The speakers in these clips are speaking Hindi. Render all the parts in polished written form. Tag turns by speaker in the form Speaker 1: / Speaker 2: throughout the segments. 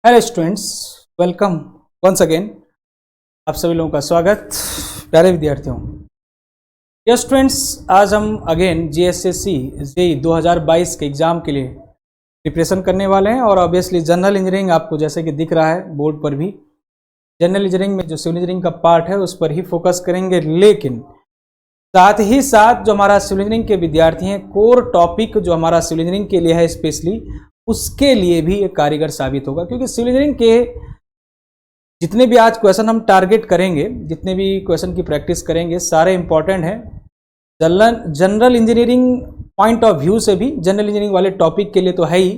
Speaker 1: Hello students, welcome once again. आप सभी लोगों का स्वागत। प्यारे विद्यार्थियों, यस स्टूडेंट्स, आज हम अगेन जीएसएससी जेईई 2022 के एग्ज़ाम के लिए प्रिपरेशन करने वाले हैं। और ऑब्वियसली जनरल इंजीनियरिंग आपको जैसे कि दिख रहा है बोर्ड पर भी, जनरल इंजीनियरिंग में जो सिविल इंजीनियरिंग का पार्ट है उस पर ही फोकस करेंगे। लेकिन साथ ही साथ जो हमारा सिविल इंजीनियरिंग के विद्यार्थी हैं, कोर टॉपिक जो हमारा सिविल इंजीनियरिंग के लिए है स्पेशली, उसके लिए भी एक कारीगर साबित होगा। क्योंकि सिविल इंजीनियरिंग के जितने भी आज क्वेश्चन हम टारगेट करेंगे, जितने भी क्वेश्चन की प्रैक्टिस करेंगे, सारे इंपॉर्टेंट हैं। General engineering point of view से भी जनरल इंजीनियरिंग वाले टॉपिक के लिए तो है ही,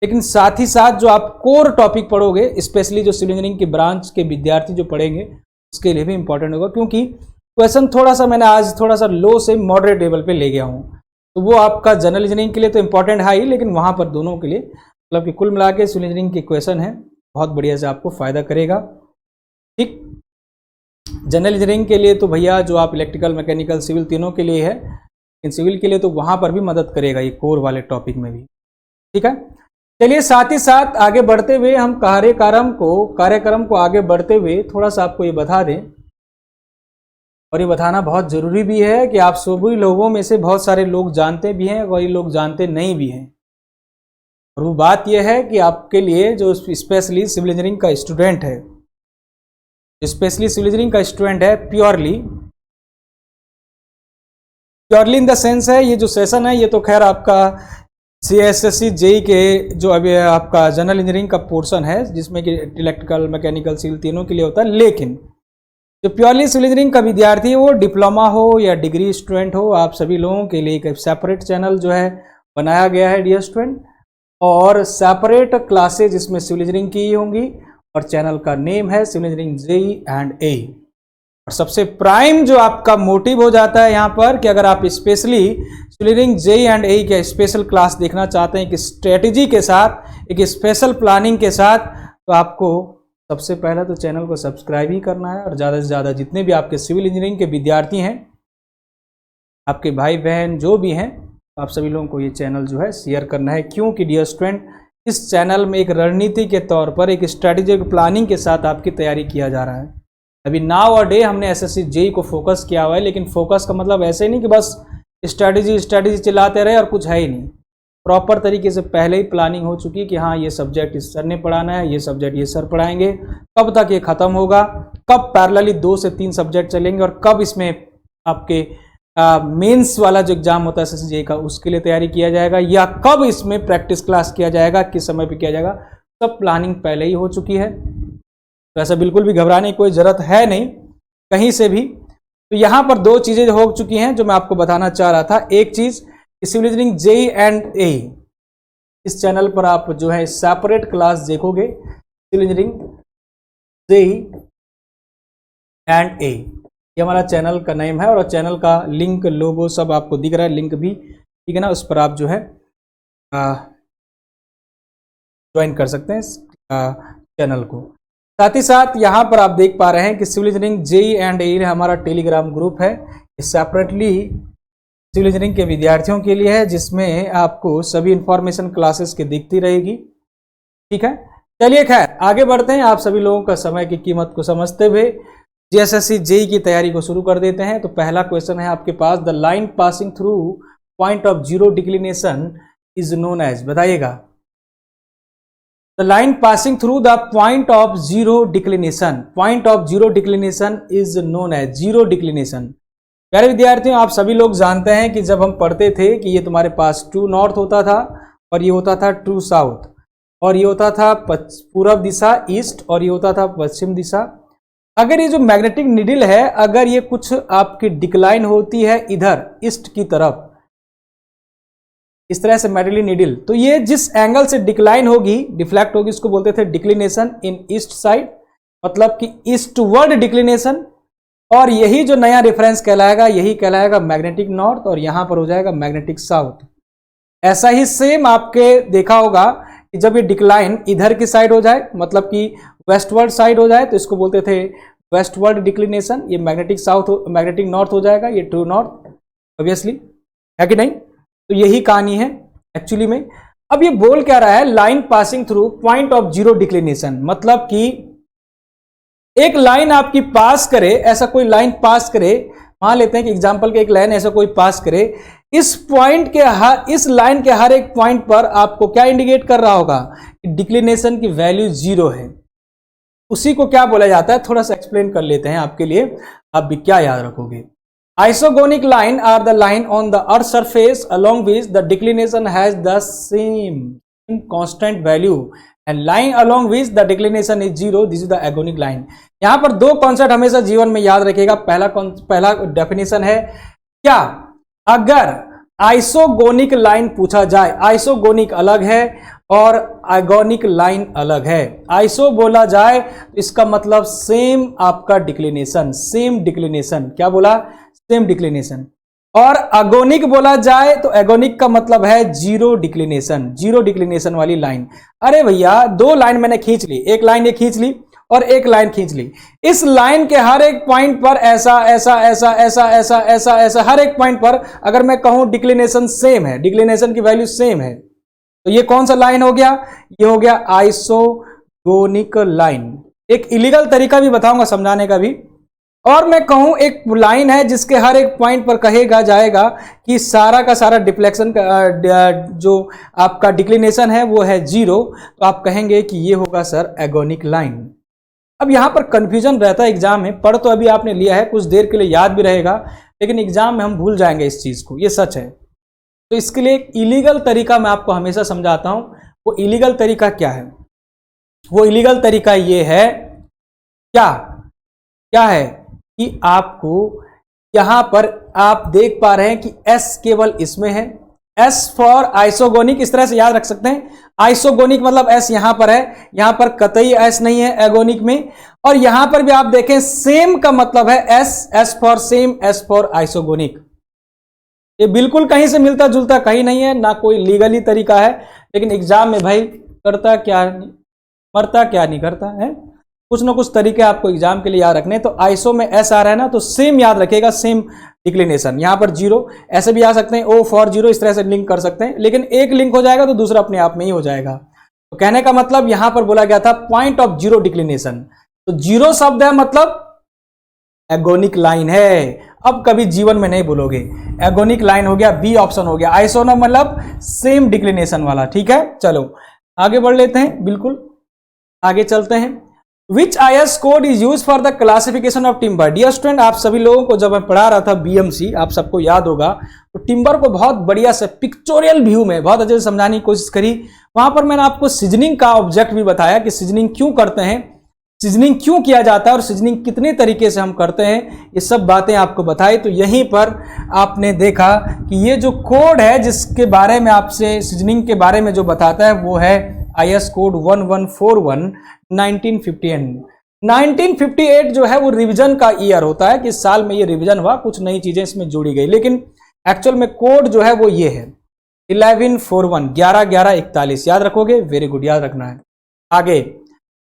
Speaker 1: लेकिन साथ ही साथ जो आप कोर टॉपिक पढ़ोगे, स्पेशली जो सिविल इंजीनियरिंग के ब्रांच के विद्यार्थी जो पढ़ेंगे, उसके लिए भी इंपॉर्टेंट होगा। क्योंकि क्वेश्चन थोड़ा सा मैंने आज थोड़ा सा लो से मॉडरेट लेवल पे ले गया हूँ, तो वो आपका जनरल इंजीनियरिंग के लिए तो इंपॉर्टेंट है ही, लेकिन वहाँ पर दोनों के लिए मतलब कि कुल मिला के सिविल इंजीनियरिंग के क्वेश्चन है, बहुत बढ़िया से आपको फ़ायदा करेगा। ठीक, जनरल इंजीनियरिंग के लिए तो भैया जो आप इलेक्ट्रिकल, मैकेनिकल, सिविल तीनों के लिए है, लेकिन सिविल के लिए तो वहाँ पर भी मदद करेगा ये कोर वाले टॉपिक में भी। ठीक है, चलिए साथ ही साथ आगे बढ़ते हुए हम कार्यक्रम को आगे बढ़ते हुए थोड़ा सा आपको ये बता दें, और ये बताना बहुत ज़रूरी भी है कि आप सभी लोगों में से बहुत सारे लोग जानते भी हैं और ये लोग जानते नहीं भी हैं। और वो बात यह है कि आपके लिए जो स्पेशली सिविल इंजीनियरिंग का स्टूडेंट है, प्योरली इन द सेंस है, ये जो सेशन है ये तो खैर आपका सीएसएससी जेईई के जो अभी आपका जनरल इंजीनियरिंग का पोर्शन है, जिसमें कि इलेक्ट्रिकल, मैकेनिकल, सिविल तीनों के लिए होता है। लेकिन जो प्योरली सिविल इंजीनियरिंग का विद्यार्थी है, वो डिप्लोमा हो या डिग्री स्टूडेंट हो, आप सभी लोगों के लिए एक सेपरेट चैनल जो है बनाया गया है डियर स्टूडेंट, और सेपरेट क्लासेज इसमें सिविल इंजीनियरिंग की होंगी, और चैनल का नेम है civil engineering JEE and AE. और सबसे प्राइम जो आपका मोटिव हो जाता है यहाँ पर कि अगर आप specially civil engineering JEE and AE के स्पेशल क्लास देखना चाहते हैं, एक स्ट्रेटेजी के साथ, एक स्पेशल प्लानिंग के साथ, तो आपको सबसे पहले तो चैनल को सब्सक्राइब ही करना है। और ज़्यादा से ज़्यादा जितने भी आपके सिविल इंजीनियरिंग के विद्यार्थी हैं, आपके भाई बहन जो भी हैं, आप सभी लोगों को ये चैनल जो है शेयर करना है। क्योंकि डियर स्टूडेंट, इस चैनल में एक रणनीति के तौर पर, एक स्ट्रैटेजिक प्लानिंग के साथ आपकी तैयारी किया जा रहा है। अभी नाउ अ डे हमने एसएससी जेईई को फोकस किया हुआ है, लेकिन फोकस का मतलब ऐसे नहीं कि बस स्ट्रैटेजी चिल्लाते रहे और कुछ है ही नहीं। प्रॉपर तरीके से पहले ही प्लानिंग हो चुकी कि हाँ ये सब्जेक्ट इस सर ने पढ़ाना है, ये सब्जेक्ट ये सर पढ़ाएंगे, कब तक ये खत्म होगा, कब पैरेलली 2 से 3 सब्जेक्ट चलेंगे, और कब इसमें आपके मेंस वाला जो एग्जाम होता है एसएससी जेईई का, उसके लिए तैयारी किया जाएगा, या कब इसमें प्रैक्टिस क्लास किया जाएगा, किस समय पे किया जाएगा, सब प्लानिंग पहले ही हो चुकी है। तो ऐसा बिल्कुल भी घबराने की कोई ज़रूरत है नहीं कहीं से भी। तो यहाँ पर 2 चीज़ें हो चुकी हैं जो मैं आपको बताना चाह रहा था। एक चीज़, civil engineering JEE and AEE, इस चैनल पर आप जो है सेपरेट क्लास देखोगे, civil engineering JEE and AEE, ये हमारा चैनल का नेम है। और चैनल का लिंक, लोगो सब आपको दिख रहा है, लिंक भी, ठीक है ना, उस पर आप जो है ज्वाइन कर सकते हैं चैनल को। साथ ही साथ यहाँ पर आप देख पा रहे हैं कि civil engineering JEE and AE हमारा टेलीग्राम ग्रुप है, सेपरेटली सिविल इंजीनियरिंग के विद्यार्थियों के लिए है, जिसमें आपको सभी इंफॉर्मेशन क्लासेस की दिखती रहेगी। ठीक है, चलिए खैर आगे बढ़ते हैं। आप सभी लोगों का समय की कीमत को समझते हुए जीएसएससी जेईई की तैयारी को शुरू कर देते हैं। तो पहला क्वेश्चन है आपके पास, the line passing through point of zero declination is known as, बताइएगा। The line passing through the point of zero declination is known as zero declination. प्यारे विद्यार्थियों, आप सभी लोग जानते हैं कि जब हम पढ़ते थे कि ये तुम्हारे पास ट्रू नॉर्थ होता था, और ये होता था ट्रू साउथ, और ये होता था पूर्व दिशा ईस्ट, और ये होता था पश्चिम दिशा। अगर ये जो मैग्नेटिक नीडल है, अगर ये कुछ आपकी डिक्लाइन होती है इधर ईस्ट की तरफ, इस तरह से मैग्नेटिक नीडल, तो ये जिस एंगल से डिक्लाइन होगी, डिफ्लेक्ट होगी, इसको बोलते थे डिक्लिनेशन इन ईस्ट साइड, मतलब कि ईस्टवर्ड डिक्लिनेशन। और यही जो नया रेफरेंस कहलाएगा, यही कहलाएगा मैग्नेटिक नॉर्थ, और यहां पर हो जाएगा मैग्नेटिक साउथ। ऐसा ही सेम आपके देखा होगा कि जब ये डिक्लाइन इधर की साइड हो जाए, मतलब कि वेस्टवर्ड साइड हो जाए, तो इसको बोलते थे वेस्टवर्ड डिक्लिनेशन। ये मैग्नेटिक नॉर्थ हो जाएगा, ये ट्रू नॉर्थ, ऑब्वियसली है कि नहीं। तो यही कहानी है एक्चुअली में। अब ये बोल क्या रहा है, line passing through point of zero declination, मतलब कि एक लाइन आपकी पास करे, ऐसा कोई लाइन पास करे, मान लेते हैं कि एग्जांपल के एक लाइन ऐसा कोई पास करे, इस पॉइंट के इस लाइन के हर एक पॉइंट पर आपको क्या इंडिकेट कर रहा होगा कि डिक्लिनेशन की वैल्यू जीरो है। उसी को क्या बोला जाता है, थोड़ा सा एक्सप्लेन कर लेते हैं आपके लिए, आप भी क्या याद रखोगे। Isogonic line are the line on the earth surface along which the declination has the same constant value and line along which the declination is zero, this is the agonic line। यहां पर दो कॉन्सेप्ट हमेशा जीवन में याद रखेगा। पहला डेफिनेशन है क्या, अगर आइसोगोनिक लाइन पूछा जाए, आइसोगोनिक अलग है और एगोनिक लाइन अलग है। आइसो बोला जाए तो इसका मतलब सेम आपका डिक्लिनेशन, सेम डिक्लिनेशन, क्या बोला, सेम डिक्लिनेशन। और अगोनिक बोला जाए तो एगोनिक का मतलब है जीरो डिक्लिनेशन, जीरो डिक्लिनेशन वाली लाइन। अरे भैया दो लाइन मैंने खींच ली, एक लाइन ये खींच ली और एक लाइन खींच ली, इस लाइन के हर एक पॉइंट पर ऐसा ऐसा ऐसा ऐसा ऐसा ऐसा ऐसा हर एक पॉइंट पर अगर मैं कहूं डिक्लिनेशन सेम है, डिक्लिनेशन की वैल्यू सेम है, तो ये कौन सा लाइन हो गया, ये हो गया आइसोगोनिक लाइन। एक इलीगल तरीका भी बताऊंगा समझाने का भी। और मैं कहूं एक लाइन है जिसके हर एक पॉइंट पर कहेगा जाएगा कि सारा का सारा डिफ्लेक्शन का जो आपका डिक्लिनेशन है वो है जीरो, तो आप कहेंगे कि ये होगा सर एगोनिक लाइन। अब यहां पर कंफ्यूजन रहता है एग्जाम में, पढ़ तो अभी आपने लिया है, कुछ देर के लिए याद भी रहेगा, लेकिन एग्जाम में हम भूल जाएंगे इस चीज को, ये सच है। तो इसके लिए एक इलीगल तरीका मैं आपको हमेशा समझाता हूं। वो इलीगल तरीका क्या है, वो इलीगल तरीका ये है, क्या क्या है कि आपको यहां पर आप देख पा रहे हैं कि एस केवल इसमें है, एस फॉर आइसोगोनिक, इस तरह से याद रख सकते हैं। आइसोगोनिक मतलब एस यहां पर है, यहां पर कतई एस नहीं है एगोनिक में। और यहां पर भी आप देखें सेम का मतलब है S, S for same, S for isogonic. ये बिल्कुल कहीं से मिलता जुलता कहीं नहीं है, ना कोई लीगली तरीका है, लेकिन एग्जाम में भाई करता क्या मरता क्या नहीं करता है, कुछ ना कुछ तरीके आपको एग्जाम के लिए याद रखने। तो आइसो में एस आ रहा है ना, तो सेम याद रखेगा, सेम डिक्लिनेशन। यहां पर जीरो ऐसे भी आ सकते हैं, ओ फॉर जीरो, इस तरह से लिंक कर सकते हैं, लेकिन एक लिंक हो जाएगा तो दूसरा अपने आप में ही हो जाएगा। तो कहने का मतलब यहां पर बोला गया था पॉइंट ऑफ जीरो डिक्लिनेशन, तो जीरो शब्द है मतलब एगोनिक लाइन है। अब कभी जीवन में नहीं भूलोगे, एगोनिक लाइन हो गया, बी ऑप्शन हो गया। आइसोनो मतलब सेम डिक्लिनेशन वाला, ठीक है। चलो आगे बढ़ लेते हैं, बिल्कुल आगे चलते हैं। Which IS code is used for the classification of timber? Dear student, आप सभी लोगों को जब मैं पढ़ा रहा था BMC, आप सबको याद होगा, तो टिम्बर को बहुत बढ़िया से पिक्चोरियल व्यू में बहुत अच्छे से समझाने की कोशिश करी। वहां पर मैंने आपको सीजनिंग का ऑब्जेक्ट भी बताया कि सीजनिंग क्यों करते हैं, सीजनिंग क्यों किया जाता है और सीजनिंग कितने तरीके से हम करते हैं, ये सब बातें आपको बताई। तो यहीं पर आपने देखा कि ये जो कोड है जिसके बारे में आपसे सीजनिंग के बारे में जो बताता है वो है IS कोड 1141 1958। 1958 जो है वो रिवीजन का ईयर होता है कि इस साल में ये रिवीजन हुआ, कुछ नई चीजें इसमें जोड़ी गई, लेकिन एक्चुअल में कोड जो है वो ये है 1141 11/11/41। याद रखोगे, वेरी गुड, याद रखना है। आगे,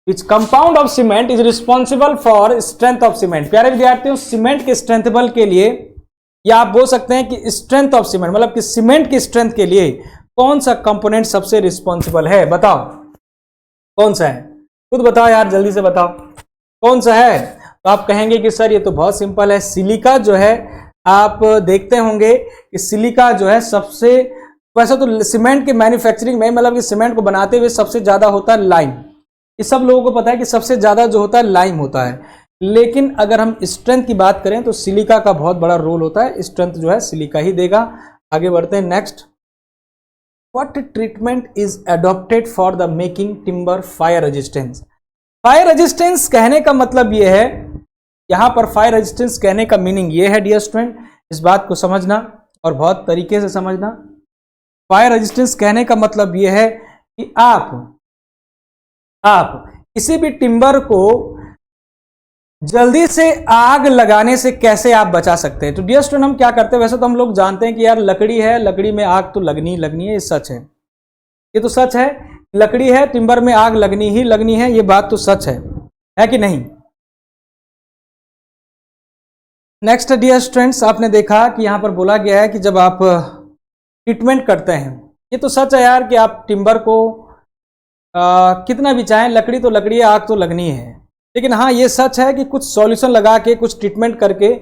Speaker 1: which compound of cement is responsible for strength of cement. प्यारे विद्यार्थियों, सीमेंट के स्ट्रेंथबल के लिए, या आप बोल सकते हैं कि स्ट्रेंथ ऑफ सीमेंट मतलब कि सीमेंट की स्ट्रेंथ के लिए कौन सा कंपोनेंट सबसे रिस्पॉन्सिबल है, बताओ कौन सा है, खुद बताओ यार, जल्दी से बताओ कौन सा है। तो आप कहेंगे कि सर ये तो बहुत सिंपल है, सिलिका जो है, आप देखते होंगे कि सिलिका जो है सबसे, वैसे तो सीमेंट के मैन्युफैक्चरिंग में मतलब कि सीमेंट को बनाते हुए सबसे ज्यादा होता है लाइम, ये सब लोगों को पता है कि सबसे ज्यादा जो होता है लाइम होता है। लेकिन अगर हम स्ट्रेंथ की बात करें तो सिलिका का बहुत बड़ा रोल होता है, स्ट्रेंथ जो है सिलिका ही देगा। आगे बढ़ते हैं, next. What treatment is adopted for the making timber fire resistance? Fire resistance कहने का मतलब यह है, यहां पर फायर रेजिस्टेंस कहने का मीनिंग यह है डियर स्टूडेंट, इस बात को समझना और बहुत तरीके से समझना। फायर रेजिस्टेंस कहने का मतलब यह है कि आप किसी भी टिम्बर को जल्दी से आग लगाने से कैसे आप बचा सकते हैं। तो डियर स्टूडेंट, हम क्या करते हैं, वैसे तो हम लोग जानते हैं कि यार लकड़ी है, लकड़ी में आग तो लगनी है, ये सच है, ये तो सच है, लकड़ी है, टिम्बर में आग लगनी है, ये बात तो सच है कि नहीं। नेक्स्ट डियर स्टूडेंट्स, आपने देखा कि यहां पर बोला गया है कि जब आप ट्रीटमेंट करते हैं, ये तो सच है यार कि आप टिम्बर को कितना भी चाहें, लकड़ी तो लकड़ी है, आग तो लगनी है। लेकिन हाँ ये सच है कि कुछ सॉल्यूशन लगा के, कुछ ट्रीटमेंट करके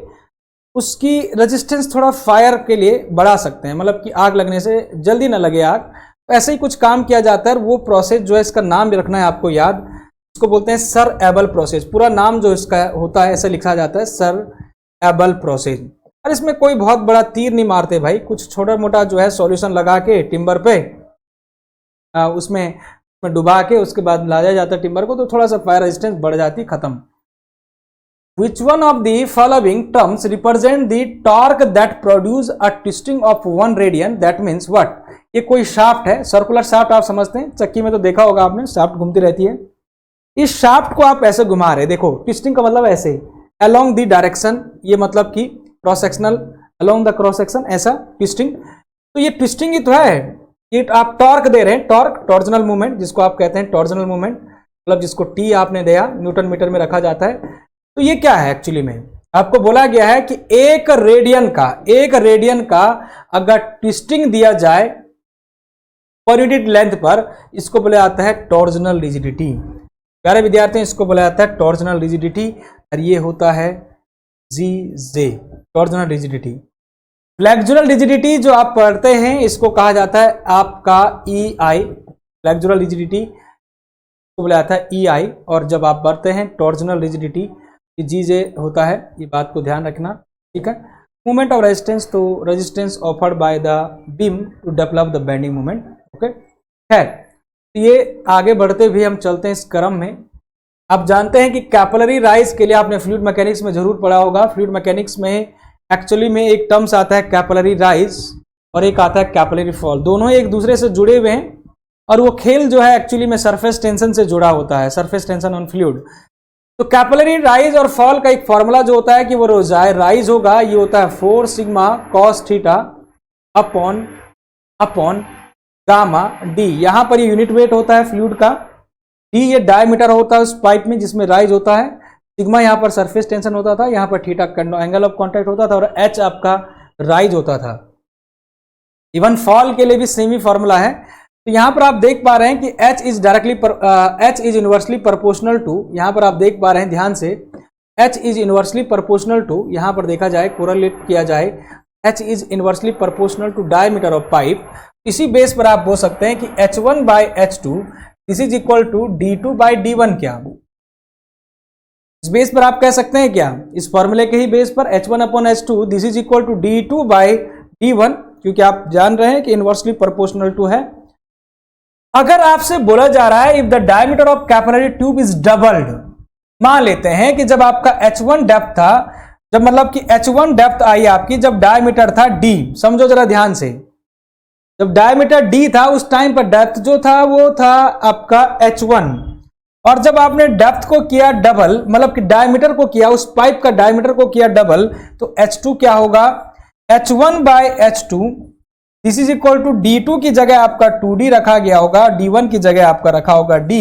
Speaker 1: उसकी रेजिस्टेंस थोड़ा फायर के लिए बढ़ा सकते हैं, मतलब कि आग लगने से जल्दी ना लगे आग। ऐसे ही कुछ काम किया जाता है। वो प्रोसेस जो है, इसका नाम भी रखना है आपको याद, इसको बोलते हैं सर एबल प्रोसेस। पूरा नाम जो इसका होता है ऐसे लिखा जाता है, सर एबल प्रोसेस। और इसमें कोई बहुत बड़ा तीर नहीं मारते भाई, कुछ छोटा मोटा जो है सॉल्यूशन लगा के टिम्बर पे उसमें डुबा के उसके बाद लाया जाता है टिम्बर को, तो थोड़ा सा फायर रेजिस्टेंस बढ़ जाती, खत्म। Which one of the following terms represent the torque that produce a twisting of 1 radian? That means what? ये कोई शाफ्ट है, सर्कुलर शाफ्ट आप समझते हैं, चक्की में तो देखा होगा आपने, शाफ्ट घूमती रहती है। इस शाफ्ट को आप ऐसे घुमा रहे, देखो ट्विस्टिंग का मतलब ऐसे along the direction, ये मतलब कि cross sectional, along the cross section, ऐसा ट्विस्टिंग। तो ये ट्विस्टिंग ही तो है, ये आप टॉर्क दे रहे हैं, टॉर्क टॉर्जनल मूवमेंट जिसको आप कहते हैं, टॉर्जनल मूवमेंट मतलब जिसको टी आपने दिया, न्यूटन मीटर में रखा जाता है। तो ये क्या है एक्चुअली में, आपको बोला गया है कि एक रेडियन का अगर ट्विस्टिंग दिया जाए पर यूनिट लेंथ पर, इसको बोला जाता है टॉर्जनल रिजिडिटी। प्यारे विद्यार्थी, इसको बोला जाता है टॉर्जनल रिजिडिटी, और ये होता है जी, टॉर्जनल रिजिडिटी। फ्लेक्सुरल रिजिडिटी जो आप पढ़ते हैं, इसको कहा जाता है आपका EI, फ्लेक्सुरल रिजिडिटी को बोला जाता है EI। और जब आप पढ़ते हैं टॉर्जनल रिजिडिटी, जीजे होता है, ये बात को ध्यान रखना, ठीक है। मूवमेंट ऑफ रेजिस्टेंस, तो resistance offered by the beam to develop the bending movement, okay. खैर, ये आगे बढ़ते हुए हम चलते हैं इस क्रम में। आप जानते हैं कि कैपिलरी राइज के लिए आपने फ्लूइड मैकेनिक्स में जरूर पढ़ा होगा। फ्लूइड मैकेनिक्स में एक्चुअली में एक टर्म्स आता है कैपिलरी राइज और एक आता है कैपिलरी फॉल, दोनों एक दूसरे से जुड़े हुए हैं। और वो खेल जो है एक्चुअली में सरफेस टेंशन से जुड़ा होता है, सरफेस टेंशन ऑन फ्लूइड। तो कैपिलरी राइज और फॉल का एक फॉर्मूला जो होता है कि वो राइज होगा, ये होता है 4 sigma cos theta upon gamma D. यहां पर ये यूनिट वेट होता है फ्लूइड का, डी ये डायमीटर होता है उस पाइप में जिसमें राइज होता है, सिग्मा यहां पर सरफेस टेंशन होता था, यहां पर थीटा एंगल ऑफ कॉन्टैक्ट होता था, और एच आपका राइज होता था। इवन फॉल के लिए भी सेम ही फॉर्मूला है। तो यहां पर आप देख पा रहे हैं कि H is inversely proportional to, यहां पर आप देख पा रहे हैं ध्यान से, H is inversely proportional to, यहां पर देखा जाए, कोरिलेट किया जाए, H is inversely proportional to diameter of pipe. इसी बेस पर आप बोल सकते हैं कि H1 by H2 this is equal to D2 by D1। क्या इस बेस पर आप कह सकते हैं क्या, इस फॉर्मूले के ही बेस पर H1 upon H2 this is equal to D2 by D1, क्योंकि आप जान रहे हैं कि इनवर्सली प्रोपोर्शनल टू है। अगर आपसे बोला जा रहा है if the diameter of capillary tube is doubled, मान लेते हैं कि जब आपका H1 डेप्थ था, जब मतलब कि H1 डेप्थ आई आपकी, जब डायमीटर था D, समझो जरा ध्यान से, जब डायमीटर D था उस टाइम पर डेप्थ जो था वो था आपका H1, और जब आपने डेप्थ को किया डबल, मतलब कि डायमीटर को किया, उस पाइप का डायमीटर को किया डबल, तो H2 क्या होगा, H1 by H2 this is equal to D2 की जगह आपका 2D रखा गया होगा, D1 की जगह आपका रखा होगा D।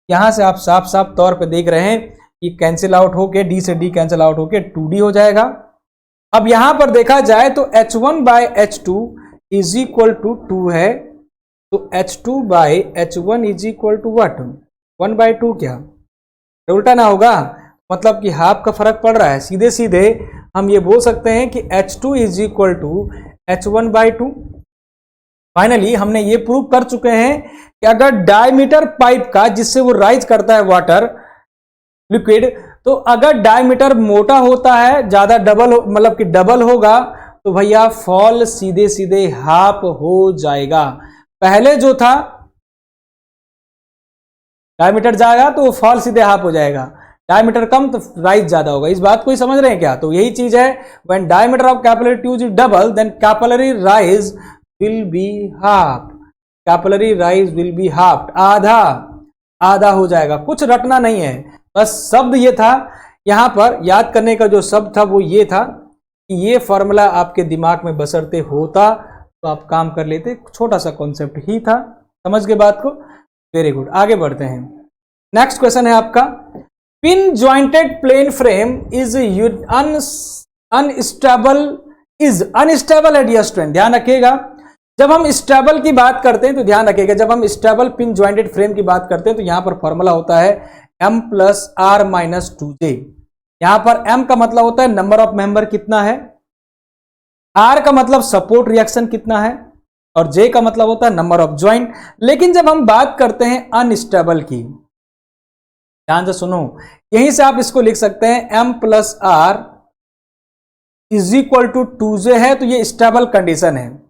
Speaker 1: यहां से आप साफ साफ तौर पे देख रहे हैं कि कैंसिल आउट होके D से D कैंसिल आउट होके 2D हो जाएगा। अब यहां पर देखा जाए तो H1 by H2 is equal to 2 है, तो H2 by H1 is equal to what, 1 by 2। क्या उल्टा ना होगा, मतलब कि हाफ का फर्क पड़ रहा है। सीधे सीधे हम ये बोल सकते हैं कि H2 is equal to H1 by 2। Finally हमने ये प्रूव कर चुके हैं कि अगर डायमीटर पाइप का, जिससे वो राइज करता है वाटर लिक्विड, तो अगर डायमीटर मोटा होता है, ज्यादा डबल मतलब कि डबल होगा, तो भैया फॉल सीधे सीधे हाफ हो जाएगा। पहले जो था डायमीटर जाएगा तो वो फॉल सीधे हाफ हो जाएगा, डायमीटर कम तो राइज ज्यादा होगा। इस बात को ही समझ रहे हैं क्या? तो यही चीज है, when diameter of capillary tube is double then capillary rise will be half, capillary rise will be half, आधा आधा हो जाएगा। कुछ रटना नहीं है, बस शब्द ये था, यहां पर याद करने का जो शब्द था वो ये था कि ये फॉर्मूला आपके दिमाग में बसरते होता तो आप काम कर लेते। छोटा सा कॉन्सेप्ट ही था, समझ गए बात को? वेरी गुड, आगे बढ़ते हैं। नेक्स्ट क्वेश्चन है आपका, pin jointed plane frame is unstable at ear strength. ध्यान रखिएगा, जब हम स्टेबल की बात करते हैं तो ध्यान रखिएगा, जब हम स्टेबल पिन ज्वाइंटेड फ्रेम की बात करते हैं तो यहां पर फॉर्मूला होता है m+r-2j। यहां पर m का मतलब होता है नंबर ऑफ मेंबर कितना है, r का मतलब सपोर्ट रिएक्शन कितना है, और j का मतलब होता है नंबर ऑफ ज्वाइंट। लेकिन जब हम बात करते हैं अनस्टेबल की, ध्यान से सुनो, यहीं से आप इसको लिख सकते हैं m+r = 2j है, तो ये स्टेबल कंडीशन है।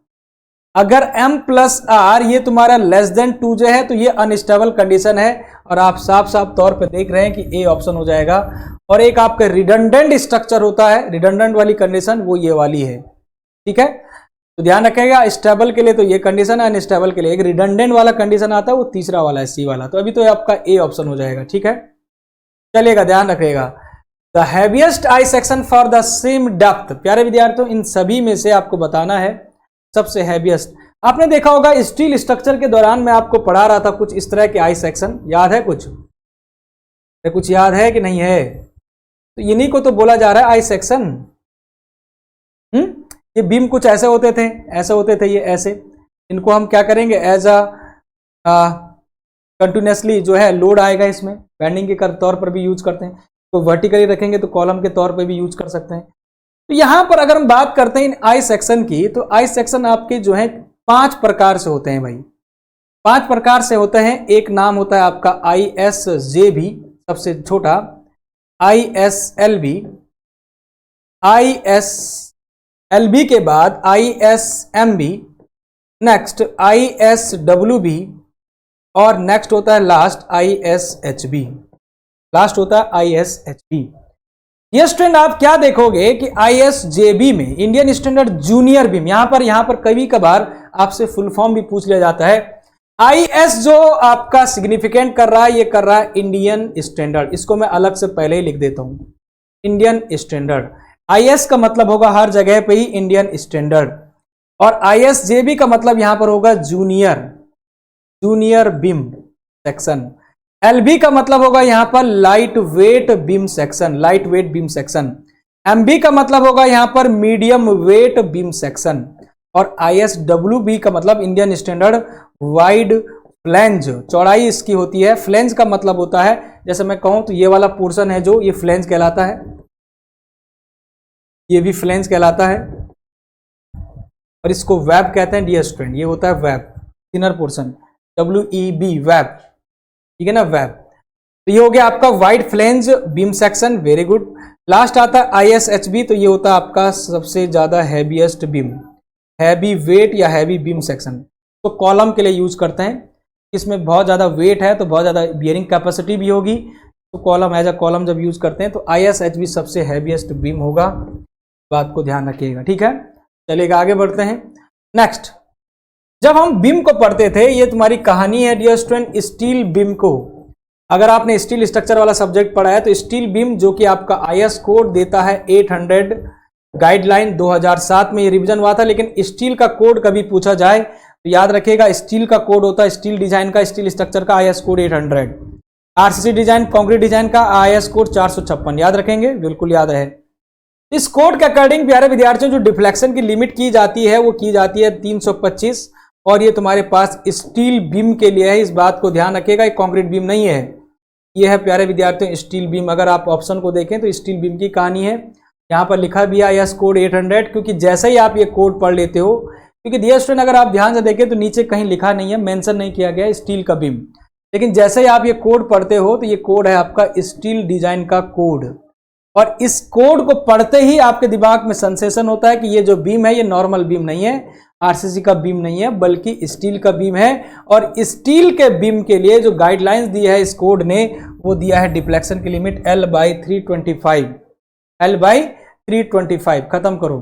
Speaker 1: अगर m+r ये तुम्हारा <2j है तो ये अनस्टेबल कंडीशन है, और आप साफ साफ तौर पे देख रहे हैं कि ए ऑप्शन हो जाएगा। और एक आपका रिडंडेंट स्ट्रक्चर होता है, रिडंडेंट वाली कंडीशन वो ये वाली है, ठीक है। तो ध्यान रखिएगा, स्टेबल के लिए तो ये कंडीशन है, अनस्टेबल के लिए एक रिडंडेंट वाला कंडीशन आता है, वो तीसरा वाला है, सी वाला। तो अभी तो आपका ए ऑप्शन हो जाएगा, ठीक है, चलेगा, ध्यान रखिएगा। The heaviest I section for the same depth, प्यारे विद्यार्थियों इन सभी में से आपको बताना है सबसे हैवीएस्ट। आपने देखा होगा स्टील स्ट्रक्चर के दौरान मैं आपको पढ़ा रहा था कुछ इस तरह के आई सेक्शन, याद है कुछ याद है कि नहीं है? तो इन्हीं को तो बोला जा रहा है आई सेक्शन। ये बीम कुछ ऐसे होते थे, ये ऐसे, इनको हम क्या करेंगे, एज अ कंटिन्यूसली जो है लोड आएगा इसमें, बेंडिंग के तौर पर भी यूज करते हैं। तो वर्टिकली रखेंगे तो कॉलम के तौर पर भी यूज कर सकते हैं। तो यहां पर अगर हम बात करते हैं इन आई सेक्शन की, तो आई सेक्शन आपके जो है 5 प्रकार से होते हैं भाई, 5 प्रकार से होते हैं। एक नाम होता है आपका ISJB, सबसे छोटा, ISLB, ISLB के बाद ISMB, नेक्स्ट ISWB, और नेक्स्ट होता है लास्ट ISHB, लास्ट होता है ISHB। ये स्टूडेंट आप क्या देखोगे कि ISJB में इंडियन स्टैंडर्ड जूनियर बीम, यहां पर कभी कभार आपसे फुल फॉर्म भी पूछ लिया जाता है। IS जो आपका सिग्निफिकेंट कर रहा है, ये कर रहा है इंडियन स्टैंडर्ड, इसको मैं अलग से पहले ही लिख देता हूं, इंडियन स्टैंडर्ड। IS का मतलब होगा हर जगह पे ही इंडियन स्टैंडर्ड, और ISJB का मतलब यहां पर होगा जूनियर बीम सेक्शन। LB का मतलब होगा यहां पर light weight beam section, light weight beam section. MB का मतलब होगा यहां पर मीडियम वेट बीम सेक्शन, और ISWB का मतलब इंडियन स्टैंडर्ड वाइड फ्लेंज, चौड़ाई इसकी होती है। फ्लेंज का मतलब होता है, जैसे मैं कहूं तो ये वाला पोर्शन है जो, ये फ्लेंज कहलाता है, ये भी फ्लेंज कहलाता है, और इसको वेब कहते हैं डियर स्टूडेंट, ये होता है web, thinner portion, WEB, web, ठीक है ना, वेब। तो ये हो गया आपका wide flange beam section, very good. Last आता है ISHB, तो ये होता है आपका सबसे ज्यादा हैवीएस्ट बीम, हैवी वेट या हैवी बीम सेक्शन। तो कॉलम के लिए यूज करते हैं, इसमें बहुत ज्यादा वेट है तो बहुत ज्यादा बियरिंग कैपेसिटी भी होगी, तो कॉलम एज अ कॉलम जब यूज करते हैं तो ISHB सबसे हैवीएस्ट बीम होगा, बात को ध्यान रखिएगा, ठीक है। चलिएगा आगे बढ़ते हैं। नेक्स्ट, जब हम बीम को पढ़ते थे, ये तुम्हारी कहानी है डियर स्टूडेंट, स्टील बीम को। अगर आपने स्टील स्ट्रक्चर वाला सब्जेक्ट पढ़ा है तो स्टील बीम जो कि आपका IS कोड देता है 800 गाइडलाइन 2007 में ये रिवीजन हुआ था, लेकिन स्टील का कोड कभी पूछा जाए तो याद रखिएगा स्टील का कोड होता है, स्टील डिजाइन का, स्टील स्ट्रक्चर का IS code 800, RCC design, concrete design का IS कोड 456, याद रखेंगे, बिल्कुल याद है। इस कोड के अकॉर्डिंग प्यारे विद्यार्थियों जो डिफ्लेक्शन की लिमिट की जाती है वो की जाती है 325, और ये तुम्हारे पास स्टील बीम के लिए है, इस बात को ध्यान रखिएगा, एक कंक्रीट बीम नहीं है, ये है प्यारे विद्यार्थियों स्टील बीम। अगर आप ऑप्शन को देखें तो स्टील बीम की कहानी है, यहाँ पर लिखा भी है IS कोड 800, क्योंकि जैसे ही आप ये कोड पढ़ लेते हो, क्योंकि डियर स्टूडेंट अगर आप ध्यान से देखें तो नीचे कहीं लिखा नहीं है, मेंशन नहीं किया गया स्टील का बीम, लेकिन जैसे ही आप ये कोड पढ़ते हो तो ये कोड है आपका स्टील डिजाइन का कोड, और इस कोड को पढ़ते ही आपके दिमाग में सेंसेशन होता है कि ये जो बीम है ये नॉर्मल बीम नहीं है, RCC का बीम नहीं है, बल्कि स्टील का बीम है। और स्टील के बीम के लिए जो गाइडलाइंस दी है इस कोड ने, वो दिया है डिफ्लेक्शन की लिमिट L/325, L/325, खत्म करो।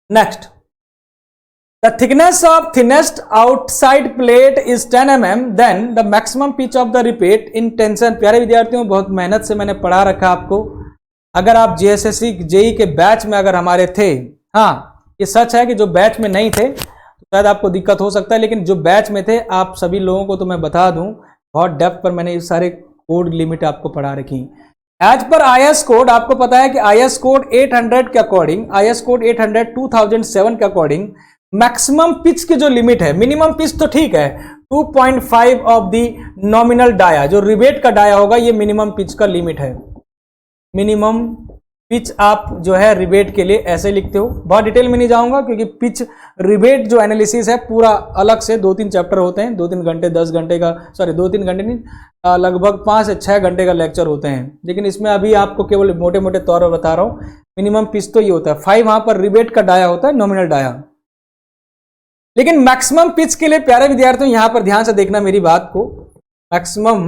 Speaker 1: Next, the thickness of thinnest outside plate is 10 mm, then the maximum pitch of the rivet in tension. प्यारे विद्यार्थियों बहुत मेहनत से मैंने पढ़ा रखा आपको, अगर आप JSSC JEE के बैच में अगर हमारे थे, हाँ ये सच है कि जो बैच में नहीं थे तो शायद आपको दिक्कत हो सकता है, लेकिन जो बैच में थे आप सभी लोगों को तो मैं बता दूं, बहुत डेप्थ पर मैंने ये सारे कोड लिमिट आपको पढ़ा रखी। एज पर IS कोड आपको पता है कि IS कोड 800 के अकॉर्डिंग, IS कोड 800 2007 के अकॉर्डिंग मैक्सिमम पिच की जो लिमिट है, मिनिमम पिच तो ठीक है 2.5 ऑफ द नॉमिनल डाया, जो रिबेट का डाया होगा ये मिनिमम पिच का लिमिट है। मिनिमम पिच आप जो है रिबेट के लिए ऐसे लिखते हो, बहुत डिटेल में नहीं जाऊंगा क्योंकि पिच रिबेट जो एनालिसिस है पूरा अलग से 2-3 चैप्टर होते हैं, 2-3 घंटे 10 घंटे का, सॉरी 2-3 घंटे नहीं, लगभग 5 से 6 घंटे का लेक्चर होते हैं। लेकिन इसमें अभी आपको केवल मोटे मोटे तौर पर बता रहा हूं। मिनिमम पिच तो ये होता है 5, वहां पर रिबेट का डाया होता है, नॉमिनल डाया। लेकिन मैक्सिमम पिच के लिए प्यारे विद्यार्थियों यहां पर ध्यान से देखना मेरी बात को, मैक्सिमम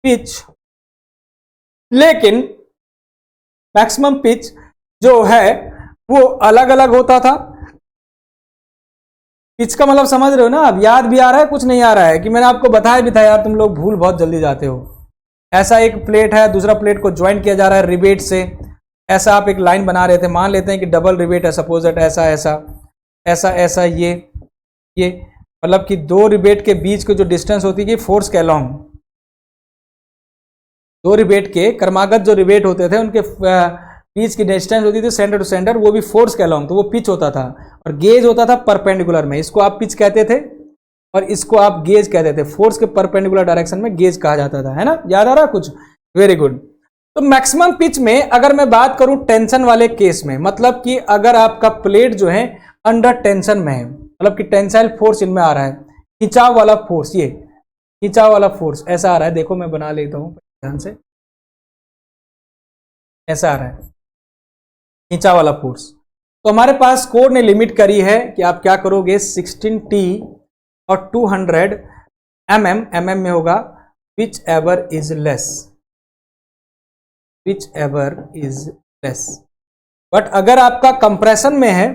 Speaker 1: पिच, लेकिन मैक्सिमम पिच जो है वो अलग अलग होता था। पिच का मतलब समझ रहे हो ना, अब याद भी आ रहा है, कुछ नहीं आ रहा है कि मैंने आपको बताया भी था यार, तुम लोग भूल बहुत जल्दी जाते हो। ऐसा एक प्लेट है, दूसरा प्लेट को ज्वाइन किया जा रहा है रिबेट से, ऐसा आप एक लाइन बना रहे थे, मान लेते हैं कि डबल रिबेट है, सपोज दैट ऐसा ऐसा ऐसा ऐसा, ये मतलब कि दो रिबेट के बीच की जो डिस्टेंस होती है फोर्स के अलॉन्ग, दो रिबेट के क्रमागत जो रिबेट होते थे उनके बीच की डिस्टेंस होती थी सेंटर टू सेंटर, वो भी फोर्स के अलॉन्ग, तो वो पिच होता था। और गेज होता था परपेंडिकुलर में, इसको आप पिच कहते थे और इसको आप गेज कहते थे। फोर्स के परपेंडिकुलर डायरेक्शन में गेज कहा जाता था, है ना, याद आ रहा कुछ? Very good. तो मैक्सिमम पिच में अगर मैं बात करूं टेंशन वाले केस में, मतलब कि अगर आपका प्लेट जो है अंडर टेंशन में है, मतलब कि टेंसाइल फोर्स इनमें आ रहा है, खिंचाव वाला फोर्स, ये खिंचाव वाला फोर्स ऐसा आ रहा है, देखो मैं बना लेता हूं ध्यान से, ऐसा आ रहा है खिंचाव वाला फोर्स। तो हमारे पास कोड ने लिमिट करी है कि आप क्या करोगे, 16T और 200 mm में होगा, which ever is less, which ever is less. But अगर आपका कंप्रेशन में है,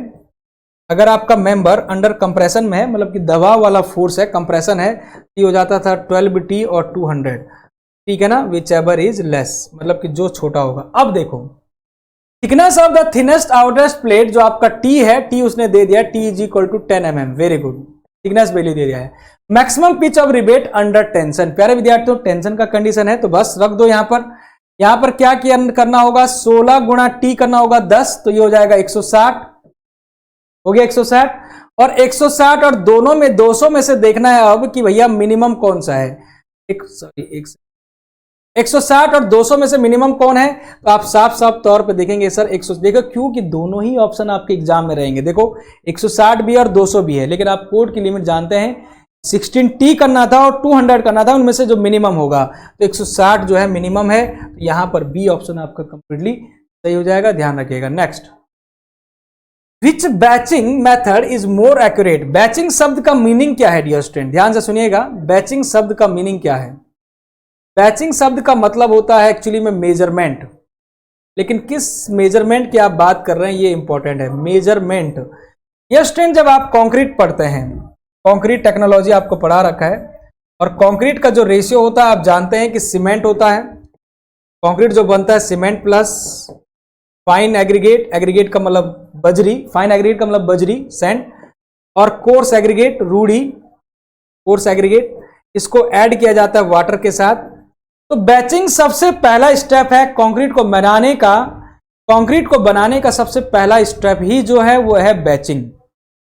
Speaker 1: अगर आपका मेंबर अंडर कंप्रेशन में है, मतलब कि दबाव वाला फोर्स है, कंप्रेशन है, ये हो जाता था 12T और 200, ठीक है ना, विच एवर इज लेस, मतलब कि जो छोटा होगा। अब देखो thickness of the thinnest outermost plate, जो आपका T है, T उसने दे दिया, T is equal to 10 mm, very good, thickness value दे दिया है। Maximum pitch of rivet under tension, प्यारे विद्यार्थियों टेंशन का कंडीशन है तो बस रख दो यहां पर। यहां पर क्या करना होगा, 16 गुणा T करना होगा 10, तो ये हो जाएगा 160, हो गया 160। और 160 और दोनों में 200 में से देखना है अब कि भैया मिनिमम कौन सा है, 160 और 200 में से मिनिमम कौन है, तो आप साफ साफ तौर पे देखेंगे सर 100, देखो क्योंकि दोनों ही ऑप्शन आपके एग्जाम में रहेंगे। देखो 160 भी और 200 भी है, लेकिन आप कोड की लिमिट जानते हैं, 16T करना था और 200 करना था, उनमें से जो मिनिमम होगा, तो 160 जो है मिनिमम है, तो यहां पर बी ऑप्शन आपका कंप्लीटली सही हो जाएगा, ध्यान रखिएगा। Next, which batching method is more accurate. Batching शब्द का मीनिंग क्या है डियर स्टूडेंट, ध्यान से सुनिएगा, बैचिंग शब्द का मीनिंग क्या है। बैचिंग शब्द का मतलब होता है एक्चुअली में मेजरमेंट, लेकिन किस मेजरमेंट की आप बात कर रहे हैं ये इंपॉर्टेंट है, मेजरमेंट। ये स्टूडेंट जब आप कंक्रीट पढ़ते हैं, कंक्रीट टेक्नोलॉजी आपको पढ़ा रखा है, और कंक्रीट का जो रेशियो होता है आप जानते हैं कि सीमेंट होता है, कंक्रीट जो बनता है cement plus fine aggregate, aggregate का मतलब बजरी, फाइन एग्रीगेट का मतलब बजरी सैंड, और कोर्स एग्रीगेट रूढ़ी, कोर्स एग्रीगेट, इसको ऐड किया जाता है वाटर के साथ। तो बैचिंग सबसे पहला स्टेप है कंक्रीट को बनाने का, कंक्रीट को बनाने का सबसे पहला स्टेप ही जो है वो है बैचिंग।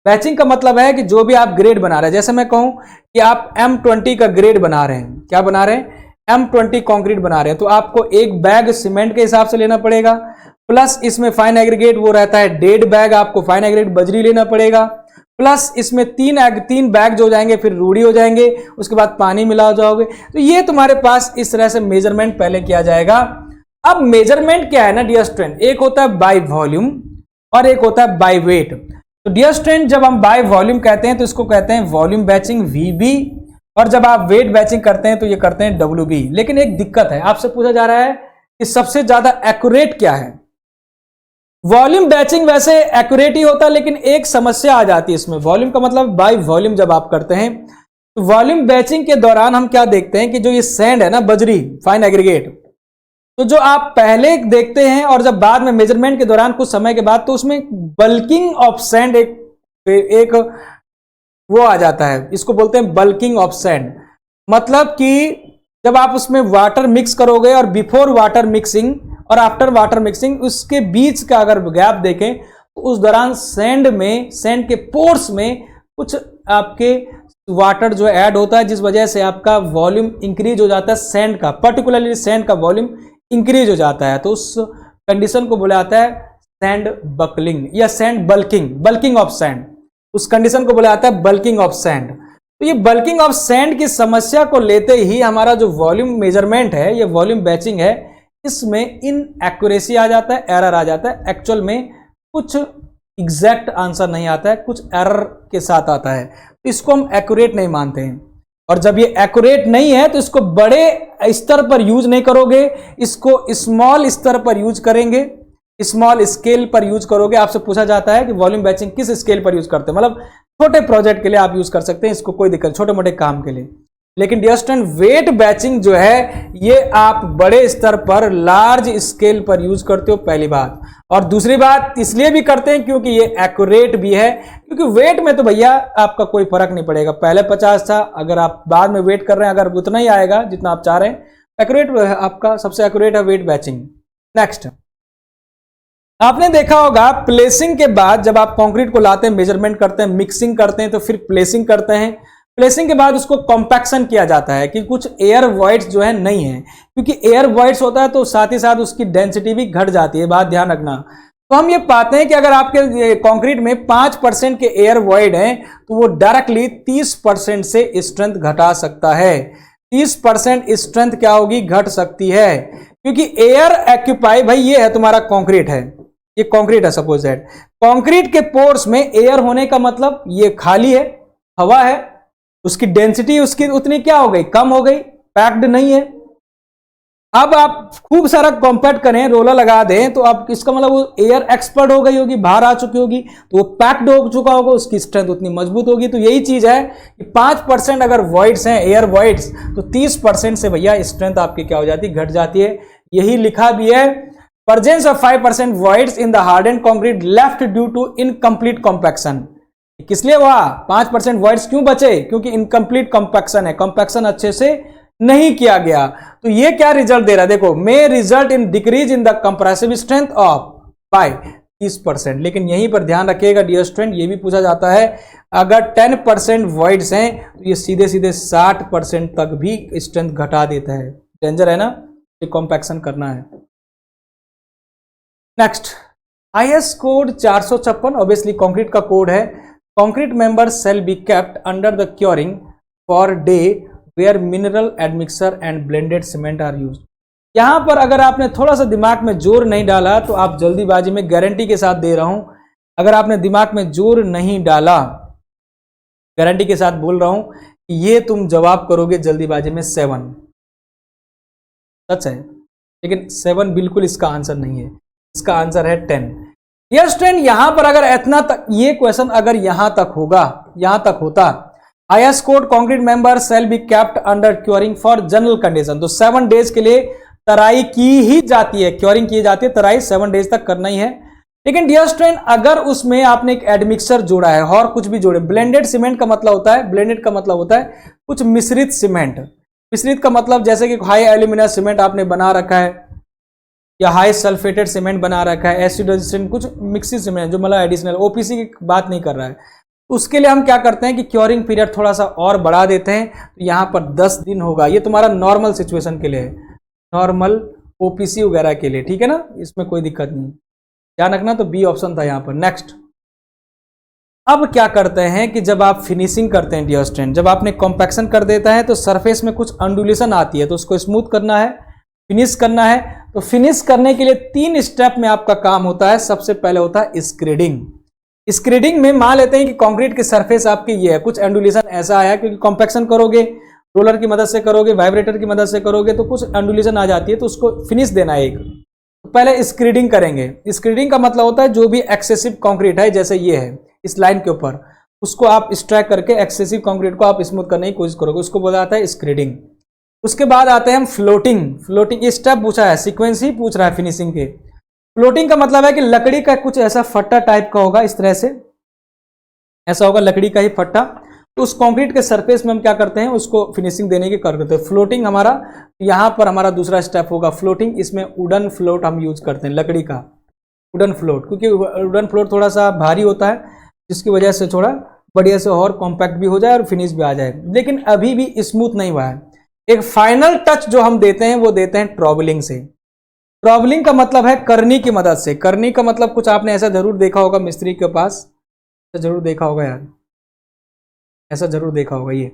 Speaker 1: बैचिंग का मतलब है कि जो भी आप ग्रेड बना रहे हैं, जैसे मैं कहूं कि आप M20 का ग्रेड बना रहे हैं, क्या बना रहे हैं, M20 कंक्रीट बना रहे हैं, तो आपको एक बैग सीमेंट के हिसाब से लेना पड़ेगा, प्लस इसमें फाइन एग्रीगेट वो रहता है 1.5 बैग आपको फाइन एग्रीगेट बजरी लेना पड़ेगा, प्लस इसमें 3 बैग जो हो जाएंगे फिर रूढ़ी हो जाएंगे, उसके बाद पानी मिला जाओगे। तो ये तुम्हारे पास इस तरह से मेजरमेंट पहले किया जाएगा। अब मेजरमेंट क्या है ना डियर स्टूडेंट, एक होता है बाय वॉल्यूम और एक होता है बाय वेट। तो डियर स्टूडेंट जब हम बाय वॉल्यूम कहते हैं तो इसको कहते हैं वॉल्यूम बैचिंग VB, और जब आप वेट बैचिंग करते हैं तो ये करते हैं WB। लेकिन एक दिक्कत है, आपसे पूछा जा रहा है कि सबसे ज्यादा एक्यूरेट क्या है। वॉल्यूम बैचिंग वैसे एक्यूरेट ही होता है, लेकिन एक समस्या आ जाती है इसमें। वॉल्यूम का मतलब बाय वॉल्यूम जब आप करते हैं तो वॉल्यूम बैचिंग के दौरान हम क्या देखते हैं कि जो ये सैंड है ना, बजरी फाइन एग्रीगेट, तो जो आप पहले देखते हैं और जब बाद में मेजरमेंट के दौरान कुछ समय के बाद, तो उसमें बल्किंग ऑफ सैंड एक वो आ जाता है, इसको बोलते हैं बल्किंग ऑफ सैंड। मतलब कि जब आप उसमें वाटर मिक्स करोगे और बिफोर वाटर मिक्सिंग और आफ्टर वाटर मिक्सिंग उसके बीच का अगर गैप देखें तो उस दौरान सैंड के पोर्स में कुछ आपके वाटर जो ऐड होता है, जिस वजह से आपका वॉल्यूम इंक्रीज हो जाता है, सैंड का, पर्टिकुलरली सैंड का वॉल्यूम इंक्रीज हो जाता है। तो उस कंडीशन को बोला जाता है सैंड बकलिंग या सैंड बल्किंग ऑफ सैंड। उस कंडीशन को बोला जाता है बल्किंग ऑफ सैंड। तो ये बल्किंग ऑफ सैंड की समस्या को लेते ही हमारा जो वॉल्यूम मेजरमेंट है, ये वॉल्यूम बैचिंग है, इसमें इनएक्यूरेसी आ जाता है, एरर आ जाता है। एक्चुअल में कुछ एग्जैक्ट आंसर नहीं आता है, कुछ एरर के साथ आता है, तो इसको हम एक्यूरेट नहीं मानते हैं। और जब ये एक्यूरेट नहीं है तो इसको बड़े स्तर पर यूज नहीं करोगे, इसको स्मॉल स्तर पर यूज करेंगे, स्मॉल स्केल पर यूज करोगे। आपसे पूछा जाता है कि वॉल्यूम बैचिंग किस स्केल पर यूज करते हैं, मतलब छोटे प्रोजेक्ट के लिए आप यूज कर सकते हैं इसको, कोई दिक्कत, छोटे मोटे काम के लिए। लेकिन डियर स्टूडेंट, वेट बैचिंग जो है ये आप बड़े स्तर पर, लार्ज स्केल पर यूज करते हो, पहली बात। और दूसरी बात इसलिए भी करते हैं क्योंकि ये एक्यूरेट भी है, क्योंकि वेट में तो भैया आपका कोई फर्क नहीं पड़ेगा, पहले 50 था, अगर आप बाद में वेट कर रहे हैं अगर उतना ही आएगा जितना आप चाह रहे हैं, एक्यूरेट आपका सबसे एक्यूरेट है वेट बैचिंग। नेक्स्ट, आपने देखा होगा प्लेसिंग के बाद जब आप कंक्रीट को लाते हैं, मेजरमेंट करते हैं, मिक्सिंग करते हैं, तो फिर प्लेसिंग करते हैं। प्लेसिंग के बाद उसको कॉम्पैक्शन किया जाता है कि कुछ एयर वॉइड्स जो है नहीं है, क्योंकि एयर वॉइड्स होता है तो साथ ही साथ उसकी डेंसिटी भी घट जाती है, बात ध्यान रखना। तो हम ये पाते हैं कि अगर आपके कंक्रीट में 5% के एयर वॉइड हैं तो वो डायरेक्टली 30% से स्ट्रेंथ घटा सकता है। 30% स्ट्रेंथ क्या होगी, घट सकती है, क्योंकि एयर एक्यूपाई, भाई ये है तुम्हारा कंक्रीट है, ये कंक्रीट है सपोज दैट, कंक्रीट के पोर्स में एयर होने का मतलब ये खाली है, हवा है, उसकी डेंसिटी उसकी उतनी क्या हो गई, कम हो गई, पैक्ड नहीं है। अब आप खूब सारा कॉम्पैक्ट करें, रोलर लगा दें, तो आप इसका मतलब वो एयर एक्सपर्ट हो गई होगी, बाहर आ चुकी होगी, तो वो पैक्ड हो चुका होगा, उसकी स्ट्रेंथ उतनी मजबूत होगी। तो यही चीज है कि 5% अगर वॉइड्स हैं, एयर वॉइड्स, तो 30% से भैया स्ट्रेंथ आपकी क्या हो जाती है, घट जाती है। यही लिखा भी है, presence of 5% voids in the hardened concrete left due to incomplete compaction। किस लिए हुआ 5% voids क्यों बचे, क्योंकि इनकम्प्लीट कॉम्पैक्शन है, कॉम्पैक्शन अच्छे से नहीं किया गया। तो ये क्या रिजल्ट दे रहा है, देखो, may result in decrease in the compressive strength of by 30%। लेकिन यहीं पर ध्यान रखिएगा डियर स्टूडेंट, ये भी पूछा जाता है अगर 10% voids हैं तो ये सीधे सीधे 60% तक भी स्ट्रेंथ घटा देता है। डेंजर है ना, ये कॉम्पैक्शन करना है। Next, IS code 456 obviously concrete का कोड है। Concrete member shall be kept under the curing for day where mineral admixture and blended cement are used. यहां पर अगर आपने थोड़ा सा दिमाग में जोर नहीं डाला तो आप जल्दीबाजी में, गारंटी के साथ दे रहा हूं, अगर आपने दिमाग में जोर नहीं डाला, गारंटी के साथ बोल रहा हूं, ये तुम जवाब करोगे जल्दीबाजी में 7। सच है, लेकिन 7 बिल्कुल इसका आंसर नहीं है, इसका आंसर है 10। यस 10। यहां पर अगर इतना तक, ये क्वेश्चन अगर यहां तक होगा, यहां तक होता, IS code concrete member shall be kept under curing for general condition, तो 7 डेज के लिए तराई की ही जाती है, क्योरिंग की जाती है, तराई 7 डेज तक करना ही है। लेकिन डियर स्टूडेंट, अगर उसमें आपने एक एडमिक्सर जोड़ा है और कुछ भी जोड़े, ब्लेंडेड सीमेंट का मतलब होता है, ब्लेंडेड का मतलब होता है कुछ मिश्रित सीमेंट। मिश्रित का मतलब जैसे कि हाई एल्यूमिनियम सीमेंट आपने बना रखा है या हाई सल्फेटेड सीमेंट बना रखा है, एसिड रेजिस्टेंट कुछ मिक्सिंग सीमेंट, जो मतलब एडिशनल, OPC की बात नहीं कर रहा है, उसके लिए हम क्या करते हैं कि क्योरिंग पीरियड थोड़ा सा और बढ़ा देते हैं। तो यहां पर 10 दिन होगा, ये तुम्हारा नॉर्मल सिचुएशन के लिए है, नॉर्मल OPC वगैरह के लिए, ठीक है ना, इसमें कोई दिक्कत नहीं, ध्यान रखना। तो बी ऑप्शन था यहां पर। नेक्स्ट, अब क्या करते हैं कि जब आप फिनिशिंग करते हैं डियर स्टूडेंट, जब आपने कॉम्पैक्शन कर देता है तो सरफेस में कुछ अंडुलेशन आती है, तो उसको स्मूथ करना है, फिनिश करना है। तो फिनिश करने के लिए 3 स्टेप में आपका काम होता है। सबसे पहले होता है स्क्रीडिंग। स्क्रीडिंग में मान लेते हैं कि कंक्रीट की सरफेस आपकी ये है, कुछ एंडुलेशन ऐसा आया, क्योंकि कॉम्पैक्शन करोगे, रोलर की मदद से करोगे, वाइब्रेटर की मदद से करोगे, तो कुछ एंडुलेशन आ जाती है, तो उसको फिनिश देना है एक। तो पहले स्क्रीडिंग करेंगे। स्क्रीडिंग का मतलब होता है जो भी एक्सेसिव कंक्रीट है, जैसे ये है इस लाइन के ऊपर, उसको आप एक्सट्रैक्ट करके एक्सेसिव कंक्रीट को आप स्मूथ करने की कोशिश करोगे, उसको बोला जाता है स्क्रीडिंग। उसके बाद आते हैं हम फ्लोटिंग। फ्लोटिंग ये स्टेप पूछा है, सीक्वेंस ही पूछ रहा है फिनिशिंग के। फ्लोटिंग का मतलब है कि लकड़ी का कुछ ऐसा फट्टा टाइप का होगा, इस तरह से ऐसा होगा, लकड़ी का ही फट्टा, तो उस कंक्रीट के सरफेस में हम क्या करते हैं, उसको फिनिशिंग देने की कर देते हैं। फ्लोटिंग हमारा यहां पर हमारा दूसरा स्टेप होगा फ्लोटिंग। इसमें वुडन फ्लोट हम यूज करते हैं, लकड़ी का, वुडन फ्लोट, क्योंकि वुडन फ्लोट थोड़ा सा भारी होता है, जिसकी वजह से थोड़ा बढ़िया से और कॉम्पैक्ट भी हो जाए और फिनिश भी आ जाए, लेकिन अभी भी स्मूथ नहीं हुआ है। एक फाइनल टच जो हम देते हैं वो देते हैं ट्रॉबलिंग से। ट्रॉबलिंग का मतलब है करनी की मदद से। करनी का मतलब कुछ आपने ऐसा जरूर देखा होगा मिस्त्री के पास, ऐसा जरूर देखा होगा यार, ऐसा जरूर देखा होगा। ये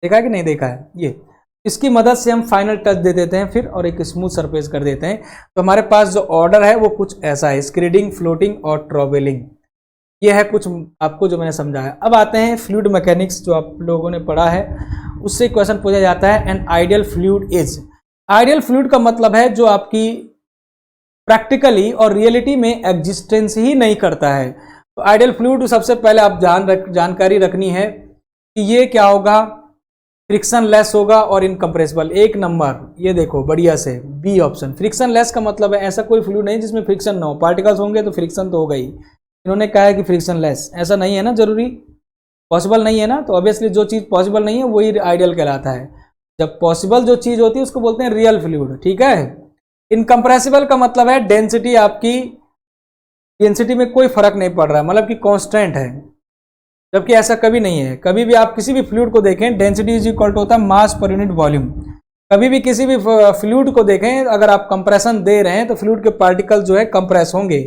Speaker 1: देखा है कि नहीं देखा है? ये इसकी मदद से हम फाइनल टच दे देते हैं फिर, और एक स्मूथ सरफेस कर देते हैं। तो हमारे पास जो ऑर्डर है वो कुछ ऐसा है, स्क्रीडिंग, फ्लोटिंग और ट्रॉबलिंग। ये है कुछ आपको जो मैंने समझाया। अब आते हैं फ्लूइड मैकेनिक्स, जो आप लोगों ने पढ़ा है, उससे क्वेश्चन पूछा जाता है an ideal fluid is. Ideal fluid का मतलब है जो आपकी प्रैक्टिकली और रियलिटी में एग्जिस्टेंस ही नहीं करता है। तो आइडियल फ्लूइड सबसे पहले आप जानकारी रखनी है कि ये क्या होगा, फ्रिक्शन लेस होगा और इनकम्प्रेसिबल। एक नंबर ये देखो बढ़िया से, बी ऑप्शन। फ्रिक्शन लेस का मतलब है ऐसा कोई फ्लूइड नहीं जिसमें फ्रिक्शन ना हो। पार्टिकल्स होंगे तो फ्रिक्शन तो होगा ही, इन्होंने कहा है कि फ्रिक्शन लेस। ऐसा नहीं है ना, जरूरी पॉसिबल नहीं है ना, तो ऑब्वियसली जो चीज़ पॉसिबल नहीं है वही आइडियल कहलाता है। जब पॉसिबल जो चीज़ होती है उसको बोलते हैं रियल फ्लूइड, ठीक है। इनकम्प्रेसिबल का मतलब है डेंसिटी, आपकी डेंसिटी में कोई फर्क नहीं पड़ रहा है, मतलब कि कांस्टेंट है, जबकि ऐसा कभी नहीं है। कभी भी आप किसी भी फ्लूइड को देखें, डेंसिटी इज इक्वल टू होता है मास पर यूनिट वॉल्यूम। कभी भी किसी भी फ्लूइड को देखें, अगर आप कंप्रेशन दे रहे हैं तो फ्लूइड के पार्टिकल जो है कंप्रेस होंगे,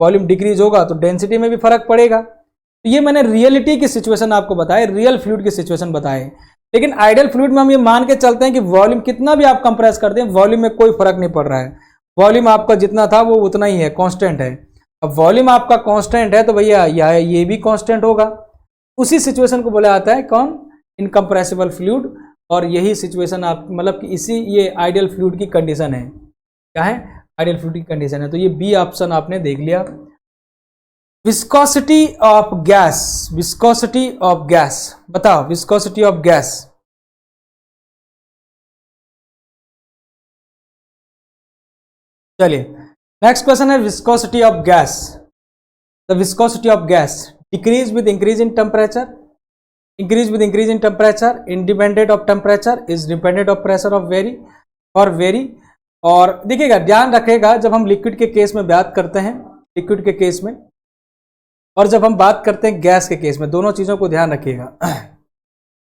Speaker 1: वॉल्यूम डिक्रीज होगा तो डेंसिटी में भी फर्क पड़ेगा। तो ये मैंने रियलिटी की सिचुएशन आपको बताए, रियल फ्लूइड की सिचुएशन बताए। लेकिन आइडियल फ्लूइड में हम ये मान के चलते हैं कि वॉल्यूम कितना भी आप कंप्रेस कर दें, वॉल्यूम में कोई फर्क नहीं पड़ रहा है। वॉल्यूम आपका जितना था वो उतना ही है, कांस्टेंट है। अब वॉल्यूम आपका कांस्टेंट है तो भैया ये भी कांस्टेंट होगा। उसी सिचुएशन को बोला जाता है कौन, इनकम्प्रेसिबल फ्लूइड। और यही सिचुएशन आप मतलब कि इसी ये आइडियल फ्लूइड की कंडीशन है। क्या है? आइडियल फ्लूइड की कंडीशन है। तो ये बी ऑप्शन आपने देख लिया। Viscosity of gas, viscosity of gas बताओ, विस्कोसिटी ऑफ गैस। चलिए नेक्स्ट क्वेश्चन है viscosity of gas. The viscosity of gas decrease with increase in temperature, increase with increase in temperature, independent of temperature, is dependent of pressure of vary or vary। और देखिएगा ध्यान रखेगा जब हम लिक्विड के केस में बात करते हैं, लिक्विड के केस में, और जब हम बात करते हैं गैस के केस में, दोनों चीजों को ध्यान रखिएगा।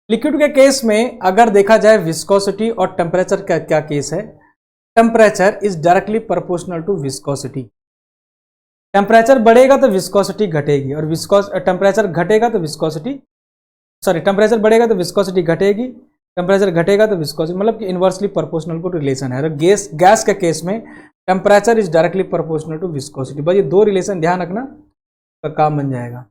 Speaker 1: लिक्विड के केस में अगर देखा जाए विस्कोसिटी और टेम्परेचर का क्या केस है, temperature is directly proportional to viscosity. Temperature बढ़ेगा तो विस्कोसिटी घटेगी, और टेम्परेचर घटेगा तो विस्कोसिटी, सॉरी टेम्परेचर बढ़ेगा तो विस्कोसिटी घटेगी, टेम्परेचर घटेगा तो विस्कोसिटी, मतलब कि इनवर्सली प्रोपोर्शनल को रिलेशन है। गैस के केस में temperature is directly proportional to viscosity. बस ये दो रिलेशन ध्यान रखना का काम बन जाएगा।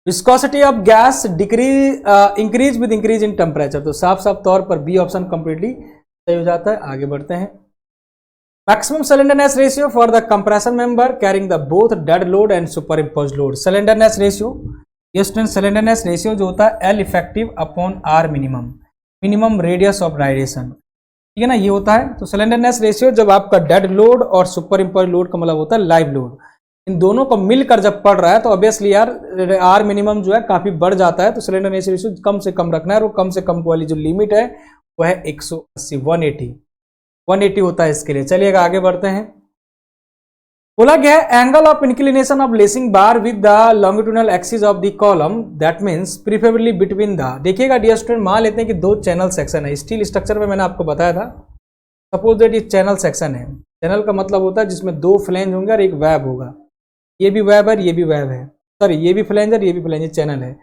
Speaker 1: Viscosity of gas decrease increase with increase in temperature, तो साफ साफ तौर पर बी ऑप्शन कंप्लीटली सही हो जाता है। आगे बढ़ते हैं। Maximum slenderness ratio for the compression member carrying the both dead load and superimpose load. Slenderness ratio, ये स्टूडेंट सिलेंडरनेस रेशियो जो होता है L effective upon R minimum, minimum radius of gyration, ठीक है ना, ये होता है। तो सिलेंडरनेस रेशियो जब आपका डेड लोड और सुपर इम्पोज लोड का मतलब होता है लाइव लोड, इन दोनों को मिलकर जब पड़ रहा है तो ऑब्वियसली यार आर मिनिमम जो है काफी बढ़ जाता है। तो सिलेंडरनेस रेशियो कम से कम रखना है, और वो कम से कम वाली जो लिमिट है वो है 180, 180 होता है इसके लिए। चलिएगा आगे बढ़ते हैं। बोला गया है angle of inclination of lacing bar with the longitudinal axis of the column, that means preferably between the. देखिएगा डियर स्टूडेंट, मान लेते हैं कि दो चैनल सेक्शन है। स्टील स्ट्रक्चर में मैंने आपको बताया था, सपोज दैट ये चैनल सेक्शन है। चैनल का मतलब होता है जिसमें दो फ्लैंज होंगे और एक वेब होगा। ये भी वेब है, ये भी वेब है, सॉरी ये भी फ्लैंज है, ये भी फ्लैंज, ये चैनल है।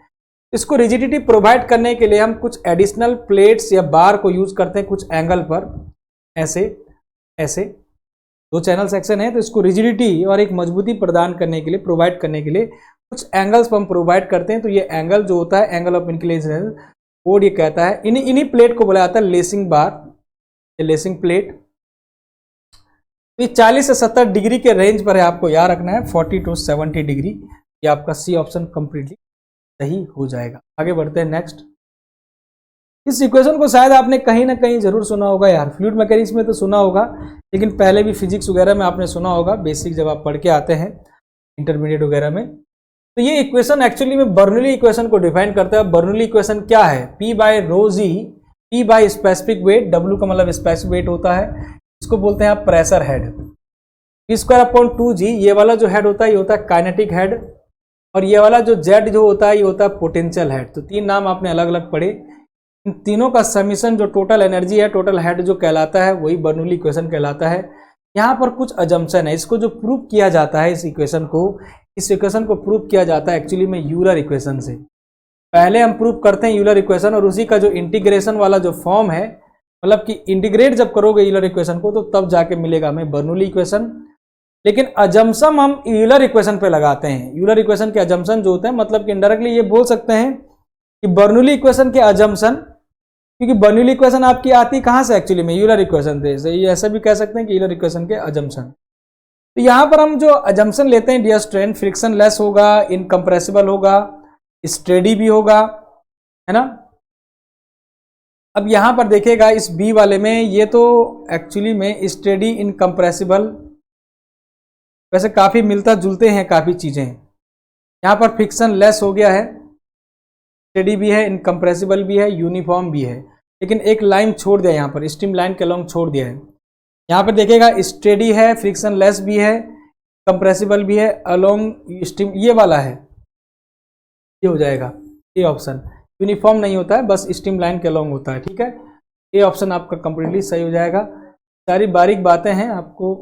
Speaker 1: इसको रिजिडिटी प्रोवाइड करने के लिए हम कुछ एडिशनल प्लेट्स या बार को यूज करते हैं कुछ एंगल पर, ऐसे ऐसे दो चैनल सेक्शन है। तो इसको रिजिडिटी और एक मजबूती प्रदान करने के लिए, प्रोवाइड करने के लिए कुछ एंगल्स पर हम प्रोवाइड करते हैं। तो ये एंगल जो होता है एंगल ऑफ इंक्लिनेशन, कोड ये कहता है, इन्हीं प्लेट को बोला जाता है लेसिंग बार, ये लेसिंग प्लेट। तो ये 40 से 70 डिग्री के रेंज पर है, आपको याद रखना है 40 to 70 डिग्री। ये आपका सी ऑप्शन कंप्लीटली सही हो जाएगा। आगे बढ़ते हैं नेक्स्ट। इस इक्वेशन को शायद आपने कहीं ना कहीं जरूर सुना होगा यार, फ्लूइड मैकेनिक्स में तो सुना होगा, लेकिन पहले भी फिजिक्स वगैरह में आपने सुना होगा, बेसिक जब आप पढ़ के आते हैं इंटरमीडिएट वगैरह में। तो ये इक्वेशन एक्चुअली में बर्नौली इक्वेशन को डिफाइन करता है। बर्नौली इक्वेशन क्या है? P by rho g, P by specific weight, W का मतलब स्पेसिफिक वेट होता है, इसको बोलते हैं आप pressure head. P square upon 2g, ये वाला जो हेड होता है ये होता है काइनेटिक हेड, और ये वाला जो जेड जो होता है ये होता है पोटेंशियल हेड। तो तीन नाम आपने अलग अलग पढ़े। इन तीनों का समीशन जो टोटल एनर्जी है, टोटल हेड जो कहलाता है, वही बर्नौली इक्वेशन कहलाता है। यहाँ पर कुछ अजम्पशन है, इसको जो प्रूव किया जाता है, इस इक्वेशन को प्रूव किया जाता है एक्चुअली में यूलर इक्वेशन से। पहले हम प्रूव करते हैं यूलर इक्वेशन, और उसी का जो इंटीग्रेशन वाला जो फॉर्म है, मतलब कि इंटीग्रेट जब करोगे यूलर इक्वेशन को तो तब जाके मिलेगा हमें बर्नौली इक्वेशन। लेकिन अजम्पशन हम यूलर इक्वेशन पे लगाते हैं। यूलर इक्वेशन के अजम्पशन जो होते हैं, मतलब कि इनडायरेक्टली ये बोल सकते हैं कि बर्नौली इक्वेशन के अजम्पशन, क्योंकि बर्नौली इक्वेशन आपकी आती कहाँ से एक्चुअली में, यूलर इक्वेशन से। ये ऐसा भी कह सकते हैं कि यूलर इक्वेशन के अजम्पशन। तो यहाँ पर हम जो अजम्पशन लेते हैं डियर स्टूडेंट, फ्रिक्शन लेस होगा, इनकम्प्रेसिबल होगा, स्टेडी भी होगा, है ना। अब यहां पर देखिएगा इस बी वाले में, ये तो एक्चुअली में स्टेडी इनकम्प्रेसिबल, वैसे काफी मिलता जुलते हैं काफी चीजें। यहां पर फ्रिक्शन लेस हो गया है, स्टेडी भी है, इनकम्प्रेसिबल भी है, यूनिफॉर्म भी है, लेकिन एक लाइन छोड़ दिया यहाँ पर, स्टीम लाइन के अलॉन्ग छोड़ दिया है। यहाँ पर देखिएगा स्टेडी है, फ्रिक्शन लेस भी है, कंप्रेसिबल भी है, अलॉन्ग स्टीम ये वाला है, ये हो जाएगा ए ऑप्शन। यूनिफॉर्म नहीं होता है, बस स्टीम लाइन के अलॉन्ग होता है, ठीक है। ए ऑप्शन आपका कंप्लीटली सही हो जाएगा। सारी बारीक बातें हैं, आपको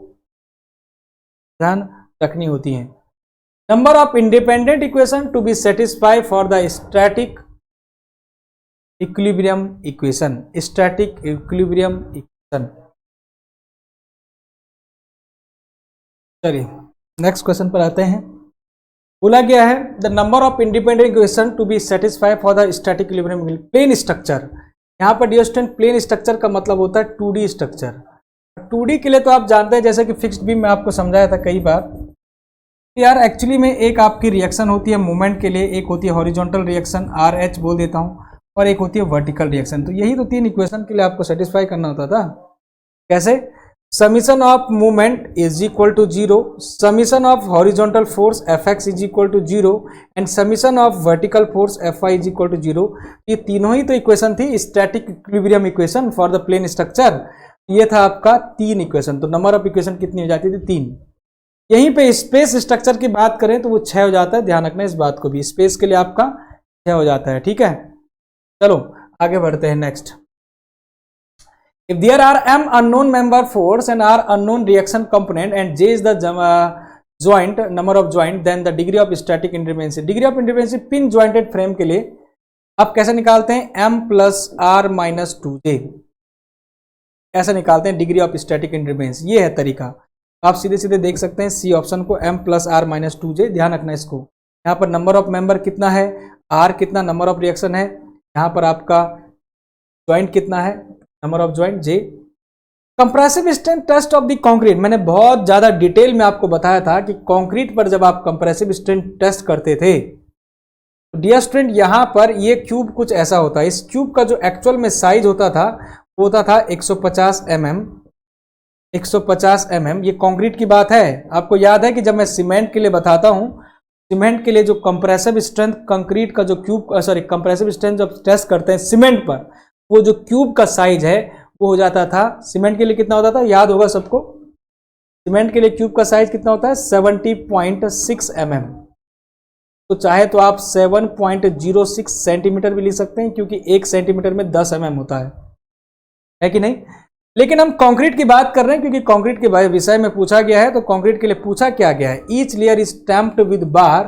Speaker 1: ध्यान रखनी होती हैं। Number of independent equation to be satisfy for the static equilibrium equation, static equilibrium equation. चलिए नेक्स्ट क्वेश्चन पर आते हैं। बोला गया है the number of independent equation to be satisfy for the static equilibrium plane structure. यहाँ पर डियर स्टूडेंट प्लेन स्ट्रक्चर का मतलब होता है 2D स्ट्रक्चर। 2D के लिए तो आप जानते हैं, जैसे कि फिक्स्ड बीम में आपको समझाया था कई बार यार, एक्चुअली में एक आपकी रिएक्शन होती है मूवमेंट के लिए, एक होती है हॉरिजॉन्टल रिएक्शन RH बोल देता हूँ, और एक होती है वर्टिकल रिएक्शन। तो यही तो तीन इक्वेशन के लिए आपको सेटिस्फाई करना होता था। कैसे? Summation of movement is equal to 0, summation of horizontal force Fx is equal to 0 and summation of vertical force Fy is equal to 0। ये तीनों ही तो इक्वेशन थी static equilibrium equation for the plane structure. ये था आपका 3 इक्वेशन। तो नंबर ऑफ इक्वेशन कितनी हो जाती थी? 3। यहीं पे स्पेस स्ट्रक्चर की बात करें तो वो 6 हो जाता है। ध्यान रखना इस बात को भी, स्पेस के लिए आपका 6 हो जाता है, ठीक है। चलो आगे बढ़ते हैं next. If there are m unknown member force and r unknown reaction component and j is the joint number of joint, then the degree of static independency, degree of independency pin jointed frame के लिए आप कैसे निकालते हैं? m plus r minus 2j ऐसा निकालते हैं डिग्री ऑफ स्टैटिक इंडिपेंडेंस। ये है तरीका, आप सीधे सीधे देख सकते हैं सी ऑप्शन को, m plus r minus 2j। ध्यान रखना इसको। यहाँ पर नंबर ऑफ मेंबर कितना है, r कितना, नंबर ऑफ रिएक्शन है, यहाँ पर आपका ज्वाइंट कितना है, number of joint j। Compressive strength test of the concrete, मैंने बहुत ज्यादा डिटेल में आपको बताया था कि कंक्रीट पर जब आप कंप्रेसिव स्ट्रेंथ टेस्ट करते थे तो डियर स्टूडेंट यहां पर ये क्यूब कुछ ऐसा होता है। इस क्यूब का जो एक्चुअल में साइज होता था वो होता था 150 mm। 150 mm ये कंक्रीट की बात है। आपको याद है कि जब मैं सीमेंट के लिए बताता हूं, सीमेंट के लिए जो कंप्रेसिव स्ट्रेंथ कंक्रीट का जो क्यूब कंप्रेसिव स्ट्रेंथ जब टेस्ट करते हैं सीमेंट पर, वो जो क्यूब का साइज है वो हो जाता था, सीमेंट के लिए कितना होता था याद होगा सबको, सीमेंट के लिए क्यूब का साइज कितना होता है 70.6 mm। तो चाहे तो आप 7.06 सेंटीमीटर भी लिख सकते हैं, क्योंकि 1 सेंटीमीटर में 10 mm होता है कि नहीं। लेकिन हम कंक्रीट की बात कर रहे हैं क्योंकि कंक्रीट के विषय में पूछा गया है। तो कंक्रीट के लिए पूछा क्या गया है, each layer is stamped with bar,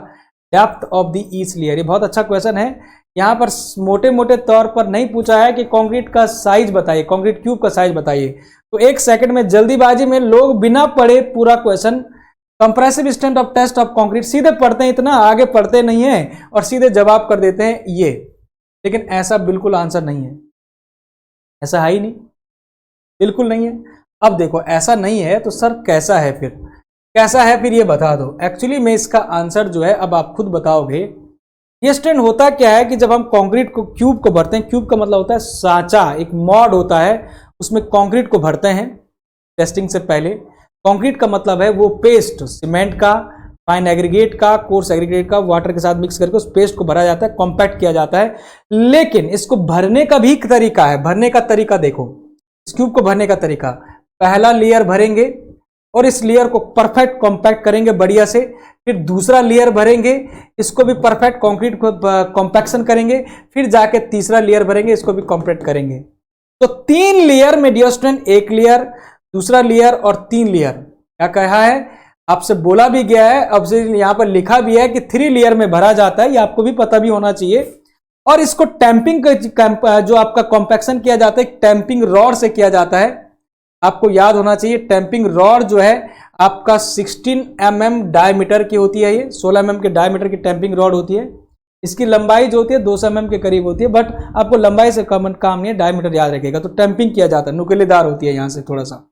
Speaker 1: depth of the each layer. ये बहुत अच्छा क्वेश्चन है। यहाँ पर मोटे मोटे तौर पर नहीं पूछा है कि कंक्रीट का साइज बताइए, कंक्रीट क्यूब का साइज बताइए। तो 1 सेकंड में जल्दीबाजी में लोग बिना पढ़े पूरा question compressive strength of test of concrete सीधे पढ़ते हैं, इतना आगे पढ़ते नहीं है और सीधे जवाब कर देते हैं ये। लेकिन ऐसा बिल्कुल आंसर नहीं है, ऐसा है ही नहीं, बिल्कुल नहीं है। अब देखो ऐसा नहीं है तो सर कैसा है फिर, कैसा है फिर ये बता दो। एक्चुअली में इसका आंसर जो है अब आप खुद बताओगे। ये स्ट्रेंथ होता क्या है कि जब हम कंक्रीट को क्यूब को भरते हैं, क्यूब का मतलब होता है सांचा, एक मॉड होता है, उसमें कंक्रीट को भरते हैं टेस्टिंग से पहले। कंक्रीट का मतलब है वो पेस्ट, सीमेंट का, फाइन एग्रीगेट का, कोर्स एग्रीगेट का, वाटर के साथ मिक्स करके उस पेस्ट को भरा जाता है, कॉम्पैक्ट किया जाता है। लेकिन इसको भरने का भी एक तरीका है। भरने का तरीका देखो, इस क्यूब को भरने का तरीका, पहला लेयर भरेंगे, और इस लेयर को परफेक्ट कॉम्पैक्ट करेंगे बढ़िया से, फिर दूसरा लेयर भरेंगे, इसको भी परफेक्ट कंक्रीट को कॉम्पैक्शन करेंगे, फिर जाके तीसरा लेयर भरेंगे, इसको भी कॉम्पैक्ट करेंगे। तो 3 लेयर में डियर स्टूडेंट, 1 लेयर, दूसरा लेयर और 3 लेयर, क्या कहा है आपसे बोला भी गया है, अब से यहां पर लिखा भी है कि 3 लेयर में भरा जाता है, ये आपको भी पता भी होना चाहिए। और इसको टैंपिंग जो आपका कॉम्पैक्शन किया जाता है टैंपिंग रॉड से किया जाता है। आपको याद होना चाहिए टैंपिंग रॉड जो है आपका 16 mm डायमीटर की होती है, ये 16 mm के डायमीटर की टैंपिंग रॉड होती है। इसकी लंबाई जो होती है 200 mm के करीब होती है, बट आपको लंबाई से काम नहीं है, डायमीटर याद रखिएगा। तो टैंपिंग किया जाता है, नुकीलेदार होती है यहां से थोड़ा सा।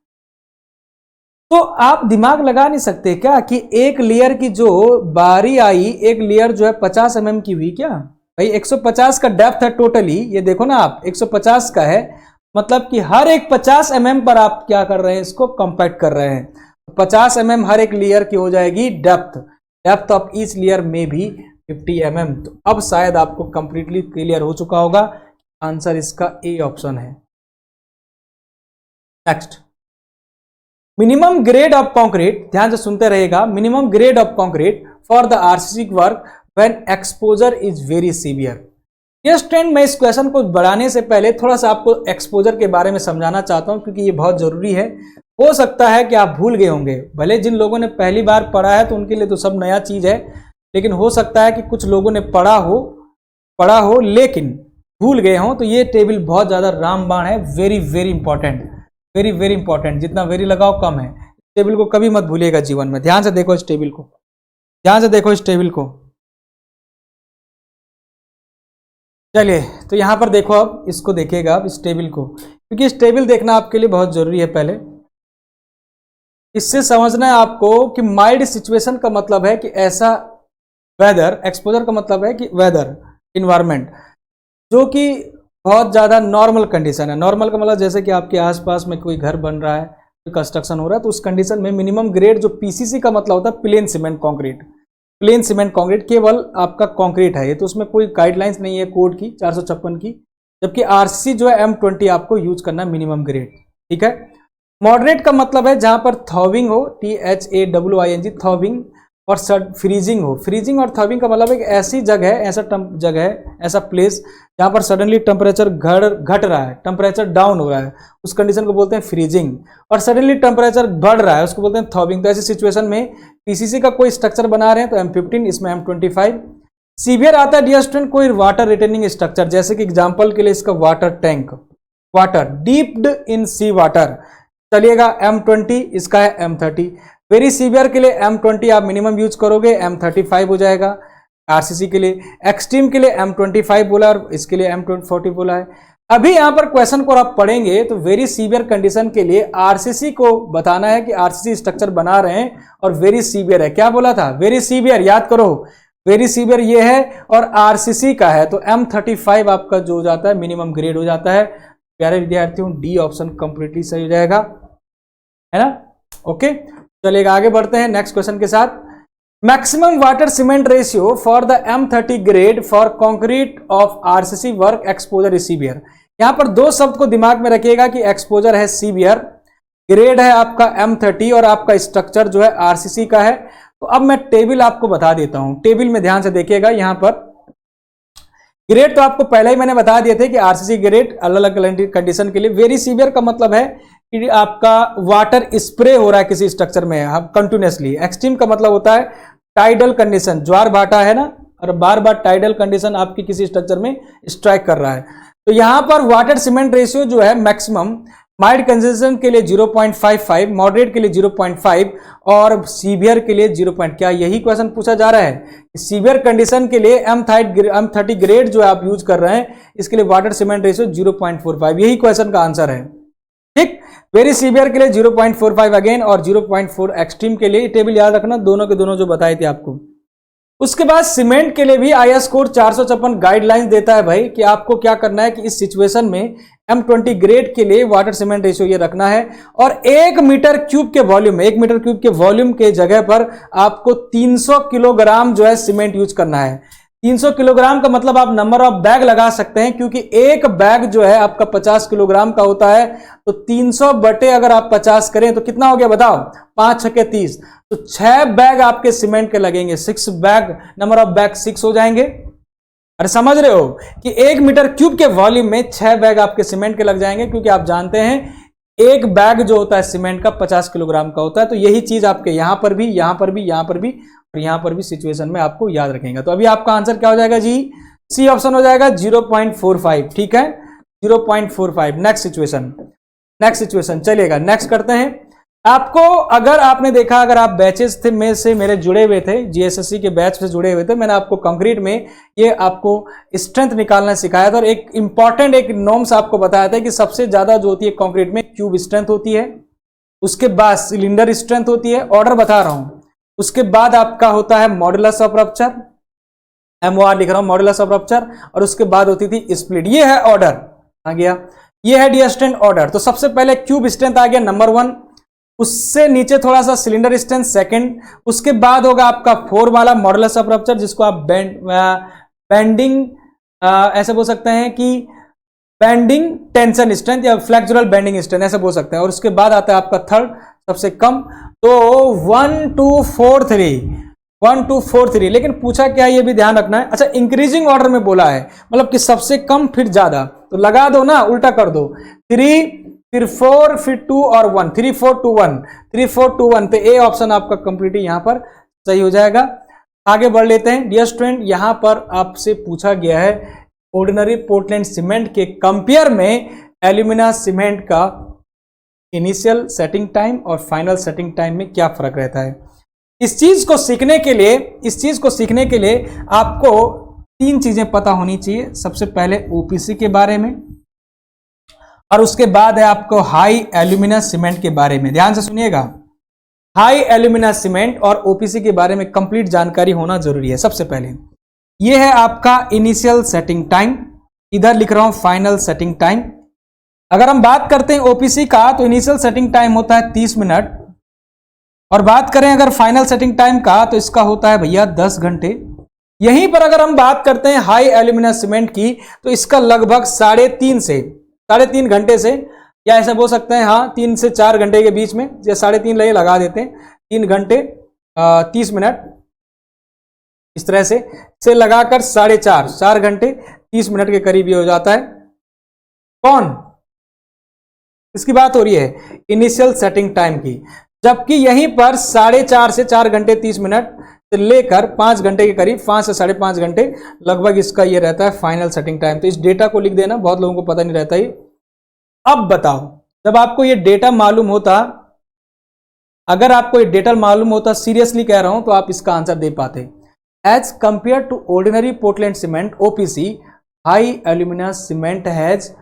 Speaker 1: तो आप दिमाग लगा नहीं सकते क्या कि एक लेयर की जो बारी आई, एक लेयर जो है 50 mm की हुई, क्या भाई 150 का डेप्थ है टोटली, ये देखो ना आप 150 का है, मतलब कि हर एक 50 mm पर आप क्या कर रहे हैं, इसको कॉम्पैक्ट कर रहे हैं। 50 mm हर एक लेयर की हो जाएगी डेप्थ ऑफ ईच लेयर में भी 50 mm। तो अब शायद आपको कंप्लीटली क्लियर हो चुका होगा, आंसर इसका ए ऑप्शन है। Next, minimum grade of concrete, ध्यान से सुनते रहेगा, minimum grade of concrete for the RCC work when exposure is very severe. ये स्टूडेंट, मैं इस क्वेश्चन को बढ़ाने से पहले थोड़ा सा आपको एक्सपोजर के बारे में समझाना चाहता हूं, क्योंकि ये बहुत जरूरी है। हो सकता है कि आप भूल गए होंगे, भले जिन लोगों ने पहली बार पढ़ा है तो उनके लिए तो सब नया चीज है, लेकिन हो सकता है कि कुछ लोगों ने पढ़ा हो लेकिन भूल गए हों। तो ये टेबल बहुत ज्यादा रामबाण है, very very important, very very important, जितना वेरी लगाओ कम है। टेबल को कभी मत भूलिएगा जीवन में। ध्यान से देखो इस टेबल को, ध्यान से देखो इस टेबल को। चलिए, तो यहां पर देखो, अब इसको देखिएगा आप इस टेबल को, क्योंकि इस टेबल देखना आपके लिए बहुत जरूरी है। पहले इससे समझना है आपको कि माइल्ड सिचुएशन का मतलब है कि ऐसा वेदर, एक्सपोजर का मतलब है कि वेदर इन्वायरमेंट जो कि बहुत ज़्यादा नॉर्मल कंडीशन है। नॉर्मल का मतलब जैसे कि आपके आसपास में कोई घर बन रहा है, कोई कंस्ट्रक्शन हो रहा है, तो उस कंडीशन में मिनिमम ग्रेड जो पीसीसी का मतलब होता है plane cement concrete, plane cement concrete केवल आपका कंक्रीट है ये, तो उसमें कोई गाइडलाइंस नहीं है कोड की 456 की। जबकि आरसीसी जो है M20 आपको यूज करना है मिनिमम ग्रेड, ठीक है। मॉडरेट का मतलब है जहां पर थॉविंग हो, THAWING, थॉविंग, और फ्रीजिंग हो। फ्रीजिंग और थॉविंग का मतलब एक ऐसी जगह, ऐसा प्लेस जहां पर सडनली टेम्परेचर घट रहा है, टेम्परेचर डाउन हो रहा है, उस कंडीशन को बोलते हैं फ्रीजिंग। और सडनली टेम्परेचर बढ़ रहा है, उसको बोलते हैं थॉविंग। तो ऐसी सिचुएशन में पीसीसी का कोई स्ट्रक्चर बना रहे हैं तो M15, इसमें M25। सीवियर आता है डियर स्टूडेंट कोई वाटर रिटेनिंग स्ट्रक्चर, जैसे कि एग्जाम्पल के लिए इसका वाटर टैंक, वाटर डीप्ड इन सी वाटर चलिएगा, M20, इसका है M30। वेरी सीवियर के लिए M20 आप मिनिमम यूज करोगे, M35 हो जाएगा आरसीसी के लिए। एक्सट्रीम के लिए M25 बोला और इसके लिए M40 बोला है। अभी यहां पर क्वेश्चन को आप पढ़ेंगे तो वेरी सीवियर कंडीशन के लिए आरसीसी को बताना है कि आरसीसी स्ट्रक्चर बना रहे हैं और वेरी सीवियर है। क्या बोला था? वेरी सीवियर, याद करो, वेरी सीवियर ये है और आरसीसी का है, तो M35 आपका जो हो जाता है मिनिमम ग्रेड हो जाता है। प्यारे विद्यार्थियों, डी ऑप्शन कंप्लीटली सही हो जाएगा, है ना। ओके, चलिएगा आगे बढ़ते हैं नेक्स्ट क्वेश्चन के साथ। Maximum water cement ratio for the M30 grade for concrete of RCC work exposure is severe. यहां पर दो शब्द को दिमाग में रखिएगा कि एक्सपोजर है सीवियर, ग्रेड है आपका M30 और आपका स्ट्रक्चर जो है आरसीसी का है। तो अब मैं टेबल आपको बता देता हूं, टेबल में ध्यान से देखिएगा। यहां पर ग्रेड तो आपको पहले ही मैंने बता दिए थे कि आरसीसी ग्रेड अलग अलग कंडीशन के लिए। वेरी सीवियर का मतलब है कि आपका वाटर स्प्रे हो रहा है किसी स्ट्रक्चर में कंटिन्यूसली। एक्सट्रीम का मतलब होता है टाइडल कंडीशन, ज्वार भाटा है ना, और बार बार टाइडल कंडीशन आपकी किसी स्ट्रक्चर में स्ट्राइक कर रहा है। तो यहां पर वाटर सीमेंट रेशियो जो है मैक्सिमम माइल्ड कंडीशन के लिए 0.55, मॉडरेट के लिए 0.5 और सीवियर के लिए 0. क्या यही क्वेश्चन पूछा जा रहा है? सीवियर कंडीशन के लिए M30 ग्रेड जो आप यूज कर रहे हैं, इसके लिए वाटर सीमेंट रेशियो 0.45, यही क्वेश्चन का आंसर है, ठीक। वेरी सीवियर के लिए 0.45 अगेन और 0.4 एक्सट्रीम के लिए। टेबल याद रखना, दोनों के दोनों जो बताए थे आपको। उसके बाद सीमेंट के लिए भी IS कोड 456 गाइडलाइंस देता है भाई कि आपको क्या करना है कि इस सिचुएशन में M20 ग्रेड के लिए वाटर सीमेंट रेशियो ये रखना है और 1 मीटर क्यूब के वॉल्यूम में, 1 मीटर क्यूब के वॉल्यूम के जगह पर आपको 300 किलोग्राम जो है सीमेंट यूज करना है। 300 किलोग्राम का मतलब आप नंबर ऑफ बैग लगा सकते हैं, क्योंकि एक बैग जो है आपका 50 किलोग्राम का होता है। तो 300 बटे अगर आप 50 करें तो कितना हो गया बताओ, 5 छके 30, तो 6 बैग आपके सीमेंट के लगेंगे। 6 बैग, नंबर ऑफ बैग 6 हो जाएंगे। अरे समझ रहे हो कि 1 मीटर क्यूब के वॉल्यूम में 6 बैग आपके सीमेंट के लग जाएंगे, क्योंकि आप जानते हैं एक बैग जो होता है सीमेंट का 50 किलोग्राम का होता है। तो यही चीज आपके यहां पर भी, यहां पर भी, यहां पर भी और यहां पर भी सिचुएशन में आपको याद रखेंगे। तो अभी आपका आंसर क्या हो जाएगा जी, सी ऑप्शन हो जाएगा 0.45। ठीक है, 0.45। नेक्स्ट सिचुएशन चलिएगा, नेक्स्ट करते हैं। आपको अगर आपने देखा, अगर आप बैचेस थे में से मेरे जुड़े हुए थे, जीएसएससी के बैच से जुड़े हुए थे, मैंने आपको कंक्रीट में ये आपको स्ट्रेंथ निकालना सिखाया था और एक इंपॉर्टेंट एक नॉर्म्स आपको बताया था कि सबसे ज्यादा जो होती है कंक्रीट में क्यूब स्ट्रेंथ होती है, उसके बाद सिलेंडर स्ट्रेंथ होती है, ऑर्डर बता रहा हूं, उसके बाद आपका होता है मॉडुलस ऑफ रप्चर, MOR लिख रहा हूं, मॉडुलस ऑफ रप्चर, और उसके बाद होती थी स्प्लिट। ये है ऑर्डर आ गया, ये है डी स्ट्रेंथ ऑर्डर। तो सबसे पहले क्यूब स्ट्रेंथ आ गया नंबर 1, उससे नीचे थोड़ा सा सिलेंडर स्ट्रेंथ सेकंड, उसके बाद होगा आपका 4 वाला मॉडुलस ऑफ रप्चर, जिसको आप बेंडिंग ऐसे बोल सकते हैं कि बेंडिंग टेंशन स्ट्रेंथ या फ्लेक्सुरल बेंडिंग स्ट्रेंथ ऐसे बोल सकते हैं। और उसके बाद आता है आपका थर्ड सबसे कम, तो 1 2 4 3, 1 2 4 3। लेकिन पूछा क्या, ये भी ध्यान रखना है, अच्छा इंक्रीजिंग ऑर्डर में बोला है, मतलब कि सबसे कम फिर ज्यादा, तो लगा दो ना, उल्टा कर दो, 3 फिर 4 फिर 2 और 1, 3 4 2 1, 3 4 2 1। तो ए ऑप्शन आपका कंप्लीट यहां पर सही हो जाएगा। आगे बढ़ लेते हैं। डियर स्टूडेंट, यहां पर आपसे पूछा गया है ऑर्डिनरी पोर्टलैंड सीमेंट के कंपेयर में एल्यूमिना सीमेंट का इनिशियल सेटिंग टाइम और फाइनल सेटिंग टाइम में क्या फर्क रहता है। इस चीज को सीखने के लिए आपको 3 चीजें पता होनी चाहिए। सबसे पहले ओपीसी के बारे में, और उसके बाद है आपको हाई एल्यूमिना सीमेंट के बारे में। ध्यान से सुनिएगा, हाई एल्यूमिना सीमेंट और ओपीसी के बारे में कंप्लीट जानकारी होना जरूरी है। सबसे पहले ये है आपका इनिशियल सेटिंग टाइम, इधर लिख रहा हूं फाइनल सेटिंग टाइम। अगर हम बात करते हैं ओपीसी का, तो इनिशियल सेटिंग टाइम होता है 30 मिनट, और बात करें अगर फाइनल सेटिंग टाइम का, तो इसका होता है भैया 10 घंटे। यहीं पर अगर हम बात करते हैं हाई एल्यूमिना सीमेंट की, तो इसका लगभग 3.5 घंटे से, या ऐसा बोल सकते हैं हाँ 3 से 4 घंटे के बीच में, या 3.5 लगा देते हैं, 3 घंटे 30 मिनट इस तरह से लगाकर 4 घंटे 30 मिनट के करीब ये हो जाता है। कौन, इसकी बात हो रही है इनिशियल सेटिंग टाइम की। जबकि यहीं पर 4.5 से 4 घंटे 30 मिनट से लेकर 5 घंटे के करीब, 5 से 5.5 घंटे लगभग इसका ये रहता है फाइनल सेटिंग टाइम। तो इस डेटा को लिख देना, बहुत लोगों को पता नहीं रहता ही। अब बताओ, जब आपको ये डेटा मालूम होता, अगर आपको ये डेटा मालूम होता, सीरियसली कह रहा हूं, तो आप इसका आंसर दे पाते। As compare to ordinary Portland cement OPC, high alumina cement has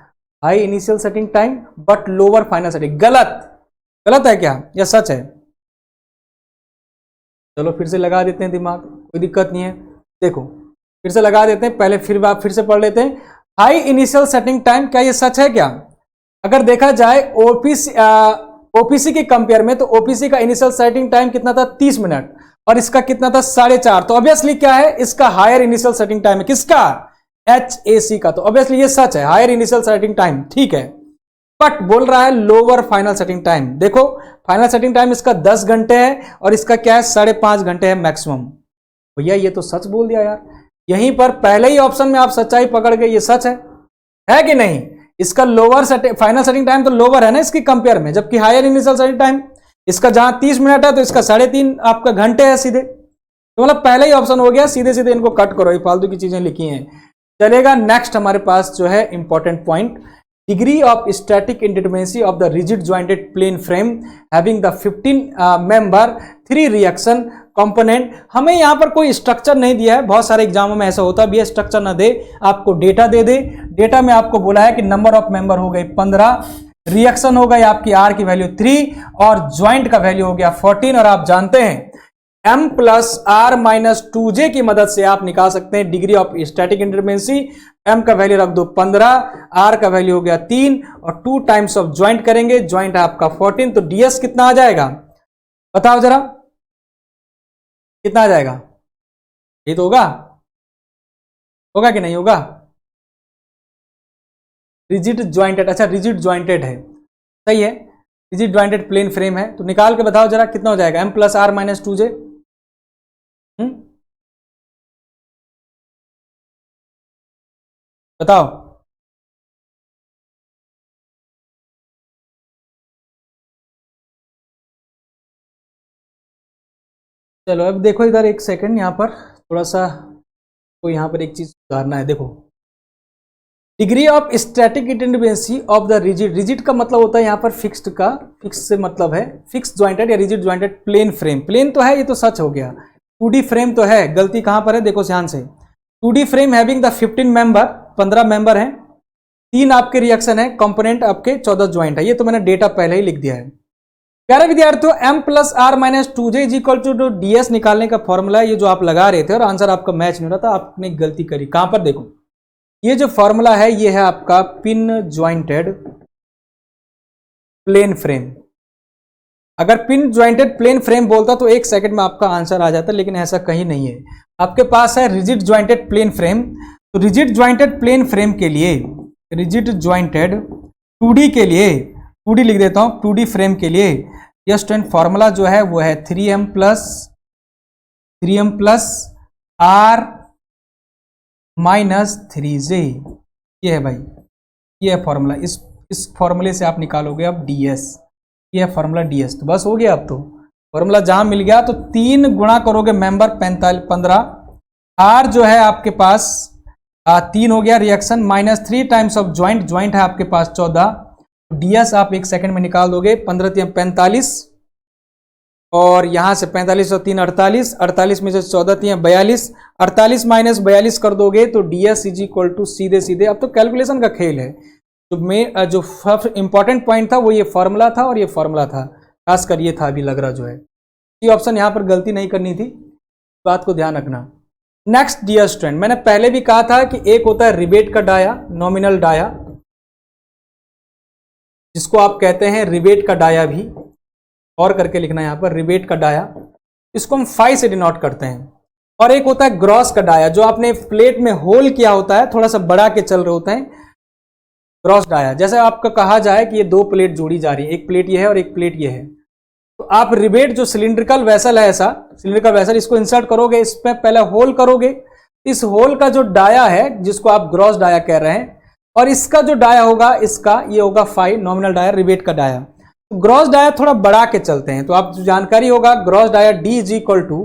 Speaker 1: high initial setting time but lower final setting. गलत है क्या या सच है? चलो फिर से लगा देते हैं दिमाग, कोई दिक्कत नहीं है। देखो फिर से लगा देते हैं, पहले फिर से पढ़ लेते हैं। हाई इनिशियल सेटिंग टाइम, क्या ये सच है क्या? अगर देखा जाए ओपीसी के कंपेयर में, तो ओपीसी का इनिशियल सेटिंग टाइम कितना था, 30 मिनट, और इसका कितना था, 4.5। तो ऑब्वियसली क्या है, इसका हायर इनिशियल सेटिंग टाइम है। किसका? HAC का। तो ऑब्वियसली ये सच है, हायर इनिशियल सेटिंग टाइम, ठीक है। बट बोल रहा है लोअर फाइनल सेटिंग टाइम। देखो फाइनल सेटिंग टाइम इसका 10 घंटे है, और इसका क्या है, 5.5 घंटे है मैक्सिमम। भैया ये तो सच बोल दिया यार, यहीं पर पहले ही ऑप्शन में आप सच्चाई पकड़ गए। ये सच है कि नहीं? इसका लोअर फाइनल सेटिंग टाइम तो लोअर है ना इसकी कंपेयर में, जबकि हायर इनिशियल सेटिंग टाइम इसका जहां 30 मिनट है, तो इसका 3.5 आपका घंटे है सीधे। तो मतलब पहले ही ऑप्शन हो गया, सीधे सीधे इनको कट करो, ये फालतू की चीजें लिखी हैं। चलेगा, नेक्स्ट हमारे पास जो है important point, degree of static indeterminacy of the rigid jointed plane frame having the 15 member 3 reaction component. हमें यहां पर कोई स्ट्रक्चर नहीं दिया है, बहुत सारे एग्जामों में ऐसा होता है, स्ट्रक्चर ना दे, आपको डेटा दे दे। डेटा में आपको बोला है कि नंबर ऑफ मेंबर हो गए 15, रिएक्शन हो गई आपकी आर की वैल्यू 3, और ज्वाइंट का वैल्यू हो गया 14। और आप जानते हैं m plus r minus 2j की मदद से आप निकाल सकते हैं degree of static indeterminacy. m का वैल्यू रख दो 15, r का वैल्यू हो गया 3, और 2 टाइम्स ऑफ ज्वाइंट करेंगे, ज्वाइंट है आपका 14। तो ds कितना आ जाएगा, बताओ जरा, कितना आ जाएगा? ये तो होगा होगा कि नहीं होगा? रिजिड ज्वाइंटेड, अच्छा रिजिड ज्वाइंटेड है, सही है, रिजिड ज्वाइंटेड प्लेन फ्रेम है। तो निकाल के बताओ जरा कितना हो जाएगा, m plus r minus 2j। बताओ। चलो अब देखो इधर एक सेकंड, यहाँ पर थोड़ा सा को यहाँ पर एक चीज सुधारना है। देखो degree of static independency of the rigid, rigid का मतलब होता है यहाँ पर फिक्स्ड का, फिक्स से मतलब है फिक्स ज्वाइंटेड या rigid jointed plane frame. Plane तो है, ये तो सच हो गया। 2D फ्रेम तो है, गलती कहां पर है देखो ध्यान से। 2D frame having the 15 member, 15 member हैं, 3 आपके रिएक्शन है, कंपोनेंट आपके 14 ज्वाइंट है। ये तो मैंने डेटा पहले ही लिख दिया है। प्यारे विद्यार्थियों, m plus r minus 2j is equal to ds निकालने का फॉर्मूला है, ये जो आप लगा रहे थे और आंसर आपका मैच नहीं हो रहा था, आपने गलती करी। कहां पर देखो, ये जो फॉर्मूला है ये है आपका पिन ज्वाइंटेड प्लेन फ्रेम। अगर पिन ज्वाइंटेड प्लेन फ्रेम बोलता तो 1 सेकंड में आपका आंसर आ जाता, लेकिन ऐसा कहीं नहीं है। आपके पास है रिजिड ज्वाइंटेड प्लेन फ्रेम। तो रिजिड ज्वाइंटेड प्लेन फ्रेम के लिए, रिजिड ज्वाइंटेड 2D के लिए, 2D लिख देता हूं, 2D फ्रेम के लिए यह स्टूडेंट फॉर्मूला जो है वो है 3m plus r minus 3j। ये है भाई, ये है फॉर्मूला। इस फॉर्मूले से आप निकालोगे अब ds, ये है फॉर्मूला ds। तो बस हो गया, अब तो फॉर्मूला जहां मिल गया। तो 3 गुणा करोगे मेंबर 15, आर जो है आपके पास 3 हो गया reaction, minus 3 times of joint, joint है आपके पास 14, ds आप 1 सेकंड में निकाल दोगे। 15 45 और यहां से 45 और 3 48, 48 में से 14 3 42, 48 माइनस 42 कर दोगे तो ds इज इक्वल टू सीधे सीधे, अब तो कैलकुलेशन का खेल है। जो इंपॉर्टेंट पॉइंट था वो ये फॉर्मूला था और ये फॉर्मूला था, खासकर ये था अभी लग रहा जो है। ये ऑप्शन यहां पर गलती नहीं करनी थी, बात को ध्यान रखना। नेक्स्ट डियर स्टूडेंट, मैंने पहले भी कहा था कि एक होता है रिबेट का डाया, नॉमिनल डाया, जिसको आप कहते हैं रिबेट का डाया भी, और करके लिखना यहां पर रिबेट का डाया, इसको हम फाई से डिनोट करते हैं। और एक होता है ग्रॉस का डाया, जो आपने प्लेट में होल किया होता है, थोड़ा सा बढ़ा के चल रहे होते हैं, ग्रॉस डाया। जैसे आपका कहा जाए कि ये 2 प्लेट जोड़ी जा रही है, एक प्लेट ये है और एक प्लेट ये है, तो आप रिबेट जो सिलिंड्रिकल वेसल है, ऐसा सिलिंड्रिकल वेसल, इसको इंसर्ट करोगे, इसमें पहले होल करोगे, इस होल का जो डाया है जिसको आप ग्रॉस डाया कह रहे हैं, और इसका जो डाया होगा इसका ये होगा फाई, नॉमिनल डाया, रिबेट का डाया। तो ग्रॉस डाया थोड़ा बढ़ा के चलते हैं, तो आप जानकारी होगा gross dia d is equal to,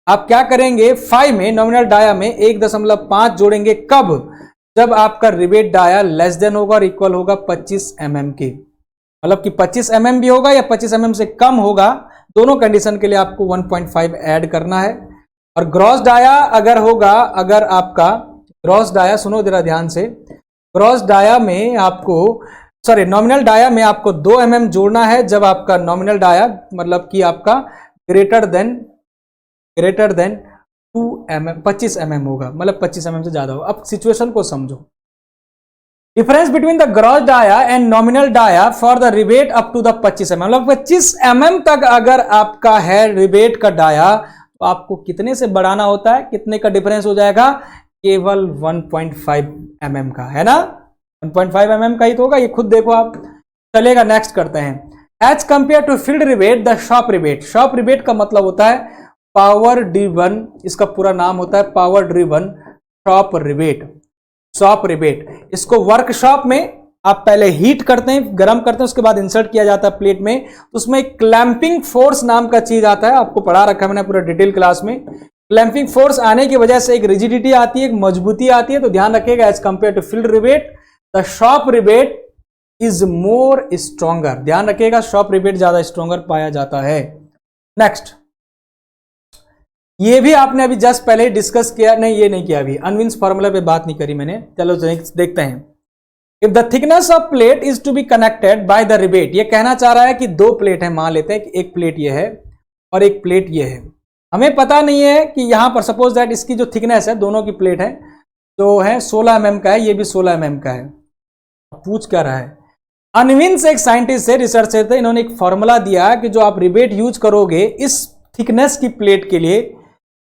Speaker 1: आप क्या करेंगे फाई में, नॉमिनल डाया में 1.5 जोड़ेंगे, कब? जब आपका रिबेट डाया लेस देन होगा और इक्वल होगा 25 mm के, मतलब कि 25 mm भी होगा या 25 mm से कम होगा, दोनों कंडीशन के लिए आपको 1.5 ऐड करना है। और ग्रॉस डाया अगर होगा, अगर आपका ग्रॉस डाया, सुनो जरा ध्यान से, ग्रॉस डाया में आपको, सॉरी नॉमिनल डाया में आपको 2 mm जोड़ना है, जब आपका नॉमिनल डाया मतलब कि आपका ग्रेटर देन 2 mm 25 mm होगा, मतलब 25 mm से ज्यादा होगा। अब सिचुएशन को समझो, difference between the gross dia and nominal dia for the rivet up to the 25 mm, मतलब 25 mm तक अगर आपका है रिबेट का डाया, तो आपको कितने से बढ़ाना होता है, कितने का डिफरेंस हो जाएगा, केवल 1.5 mm का, है ना, 1.5 mm का ही तो होगा, ये खुद देखो आप। चलेगा, नेक्स्ट करते हैं। As compare to field rivet the shop rivet, shop rivet का मतलब होता है पावर ड्रिवन, इसका पूरा नाम होता है power driven shop rivet, shop rebate. इसको वर्कशॉप में आप पहले हीट करते हैं, गर्म करते हैं, उसके बाद इंसर्ट किया जाता है प्लेट में, तो उसमें क्लैंपिंग फोर्स नाम का चीज आता है, आपको पढ़ा रखा है मैंने पूरा डिटेल क्लास में। क्लैंपिंग फोर्स आने की वजह से एक रिजिडिटी आती है, एक मजबूती आती है, तो ध्यान रखिएगा as compare to field rivet the shop rivet is more stronger, ध्यान रखिएगा शॉप रिबेट ज्यादा स्ट्रॉन्गर पाया जाता है। नेक्स्ट, ये भी आपने अभी जस्ट पहले डिस्कस किया, नहीं ये नहीं किया, अभी अनविन्स फार्मूला पे बात नहीं करी मैंने, चलो देखते हैं। If the thickness of plate is to be connected by the rivet, ये कहना चाह रहा है कि 2 प्लेट है, मान लेते हैं कि एक प्लेट ये है और एक प्लेट ये है, हमें पता नहीं है कि यहां पर सपोज दैट इसकी जो थिकनेस है, दोनों की प्लेट है जो है 16 mm का है, ये भी 16 mm का है। पूछ क्या रहा है, अनविन्स एक साइंटिस्ट है, रिसर्चर थे, इन्होंने एक फॉर्मूला दिया कि जो आप रिबेट यूज करोगे इस थिकनेस की प्लेट के लिए,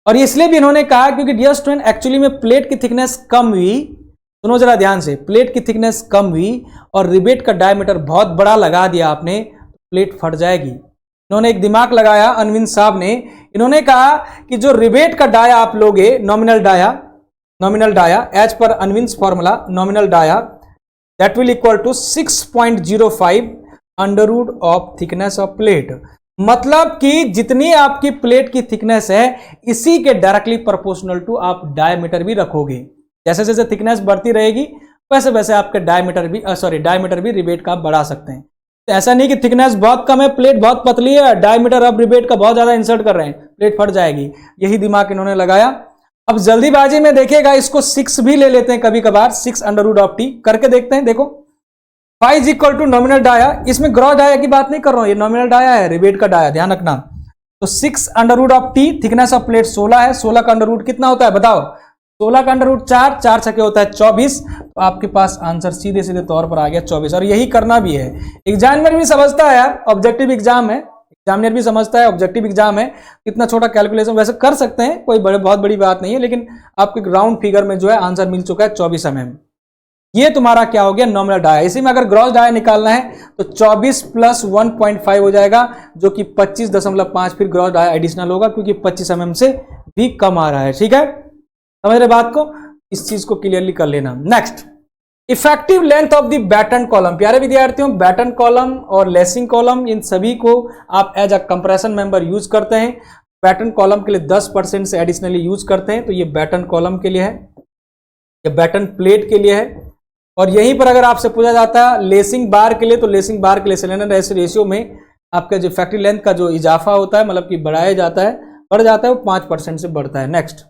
Speaker 1: और इसलिए भी इन्होंने कहा क्योंकि डियर स्टूडेंट एक्चुअली में प्लेट की थिकनेस कम हुई, सुनो जरा ध्यान से, प्लेट की थिकनेस कम हुई और रिवेट का डायमीटर बहुत बड़ा लगा दिया आपने, प्लेट फट जाएगी। इन्होंने एक दिमाग लगाया अनविन साहब ने, इन्होंने कहा कि जो रिवेट का डाया आप लोगे, nominal dia as per Unwin's formula, nominal dia that will equal to 6.05 under root of thickness of plate. मतलब कि जितनी आपकी प्लेट की थिकनेस है इसी के डायरेक्टली प्रोपोर्शनल टू आप डायमीटर भी रखोगे। जैसे जैसे थिकनेस बढ़ती रहेगी वैसे वैसे आपके डायमीटर भी रिवेट का बढ़ा सकते हैं। तो ऐसा नहीं कि थिकनेस बहुत कम है, प्लेट बहुत पतली है, डायमीटर अब रिवेट का बहुत ज्यादा इंसर्ट कर रहे हैं, प्लेट फट जाएगी। यही दिमाग इन्होंने लगाया। अब जल्दीबाजी में देखिएगा, इसको 6 भी ले लेते हैं कभी कभार, 6 अंडर रूट ऑफ टी करके देखते हैं। देखो five is equal to nominal dia, इसमें ग्रॉस डाया की बात नहीं कर रहा हूं, ये नॉमिनल डाया है, रिवेट का डाया, ध्यान रखना। तो 6 under root of T, thickness of plate 16 है, 16 का अंडर रूट कितना होता है बताओ, 16 का अंडर रूट 4, 4 छके होता है 24। तो आपके पास आंसर सीधे सीधे तौर पर आ गया 24। और यही करना भी है, एग्जामिनर भी समझता है यार, ऑब्जेक्टिव एग्जाम है, एग्जामिनर भी समझता है ऑब्जेक्टिव एग्जाम है, इतना छोटा कैलकुलेशन वैसे कर सकते हैं, कोई बहुत बड़ी बात नहीं है, लेकिन आपके राउंड फिगर में जो है आंसर मिल चुका है 24 mm। ये तुम्हारा क्या हो गया, नॉमिनल डाया। इसी में अगर ग्रॉस डाया निकालना है तो 24 प्लस 1.5 हो जाएगा, जो कि 25.5, फिर ग्रॉस डाया एडिशनल होगा क्योंकि 25 mm से भी कम आ रहा है। ठीक है, समझ रहे बात को, इस चीज को क्लियरली कर लेना। Next, effective length of the batten column. प्यारे विद्यार्थियों, बैटन कॉलम और लेसिंग कॉलम, इन सभी को आप as a compression member use करते हैं। बैटन कॉलम के लिए 10% से एडिशनली यूज करते हैं, तो ये बैटन कॉलम के लिए है, ये बैटन प्लेट के लिए है। और यहीं पर अगर आपसे पूछा जाता है लेसिंग बार के लिए, तो लेसिंग बार के लिए सिलेंडर रेशियो में आपका जो इफेक्टिव लेंथ का जो इजाफा होता है, मतलब कि बढ़ाया जाता है, बढ़ जाता है, वो 5% से बढ़ता है। नेक्स्ट,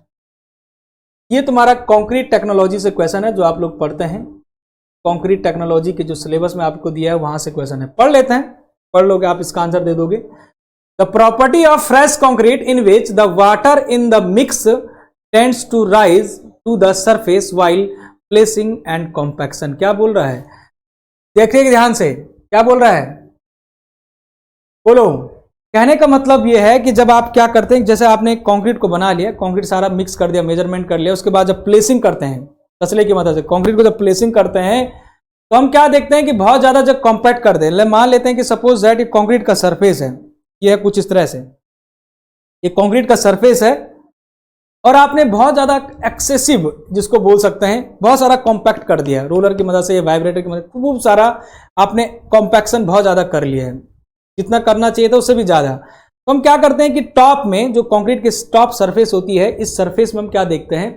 Speaker 1: ये तुम्हारा कंक्रीट टेक्नोलॉजी से क्वेश्चन है जो आप लोग पढ़ते हैं, कंक्रीट टेक्नोलॉजी के जो सिलेबस में आपको दिया है वहां से क्वेश्चन है, पढ़ लेते हैं, पढ़ लोगे आप, इसका आंसर दे दोगे। The property of fresh concrete in which the water in the mix tends to rise to the surface while placing and compaction. क्या बोल रहा है, देखिए ध्यान से, क्या बोल रहा है, बोलो। कहने का मतलब यह है कि जब आप क्या करते हैं, जैसे आपने कंक्रीट को बना लिया, कंक्रीट सारा मिक्स कर दिया, मेजरमेंट कर लिया, उसके बाद जब प्लेसिंग करते हैं तसले की मदद से कंक्रीट को जब प्लेसिंग करते हैं, तो हम क्या देखते हैं कि बहुत ज्यादा जब कॉम्पैक्ट कर दें, मान लेते हैं कि सपोज दैट ये कंक्रीट का सरफेस है, ये है कुछ इस तरह से, ये कंक्रीट का सरफेस है, और आपने बहुत ज्यादा एक्सेसिव जिसको बोल सकते हैं, बहुत सारा कॉम्पैक्ट कर दिया रोलर की मदद से, वाइब्रेटर की मदद से, खूब सारा आपने कॉम्पैक्शन बहुत ज्यादा कर लिया है, जितना करना चाहिए था उससे भी ज्यादा। तो हम क्या करते हैं कि टॉप में जो कंक्रीट की टॉप सरफेस होती है, इस सरफेस में हम क्या देखते हैं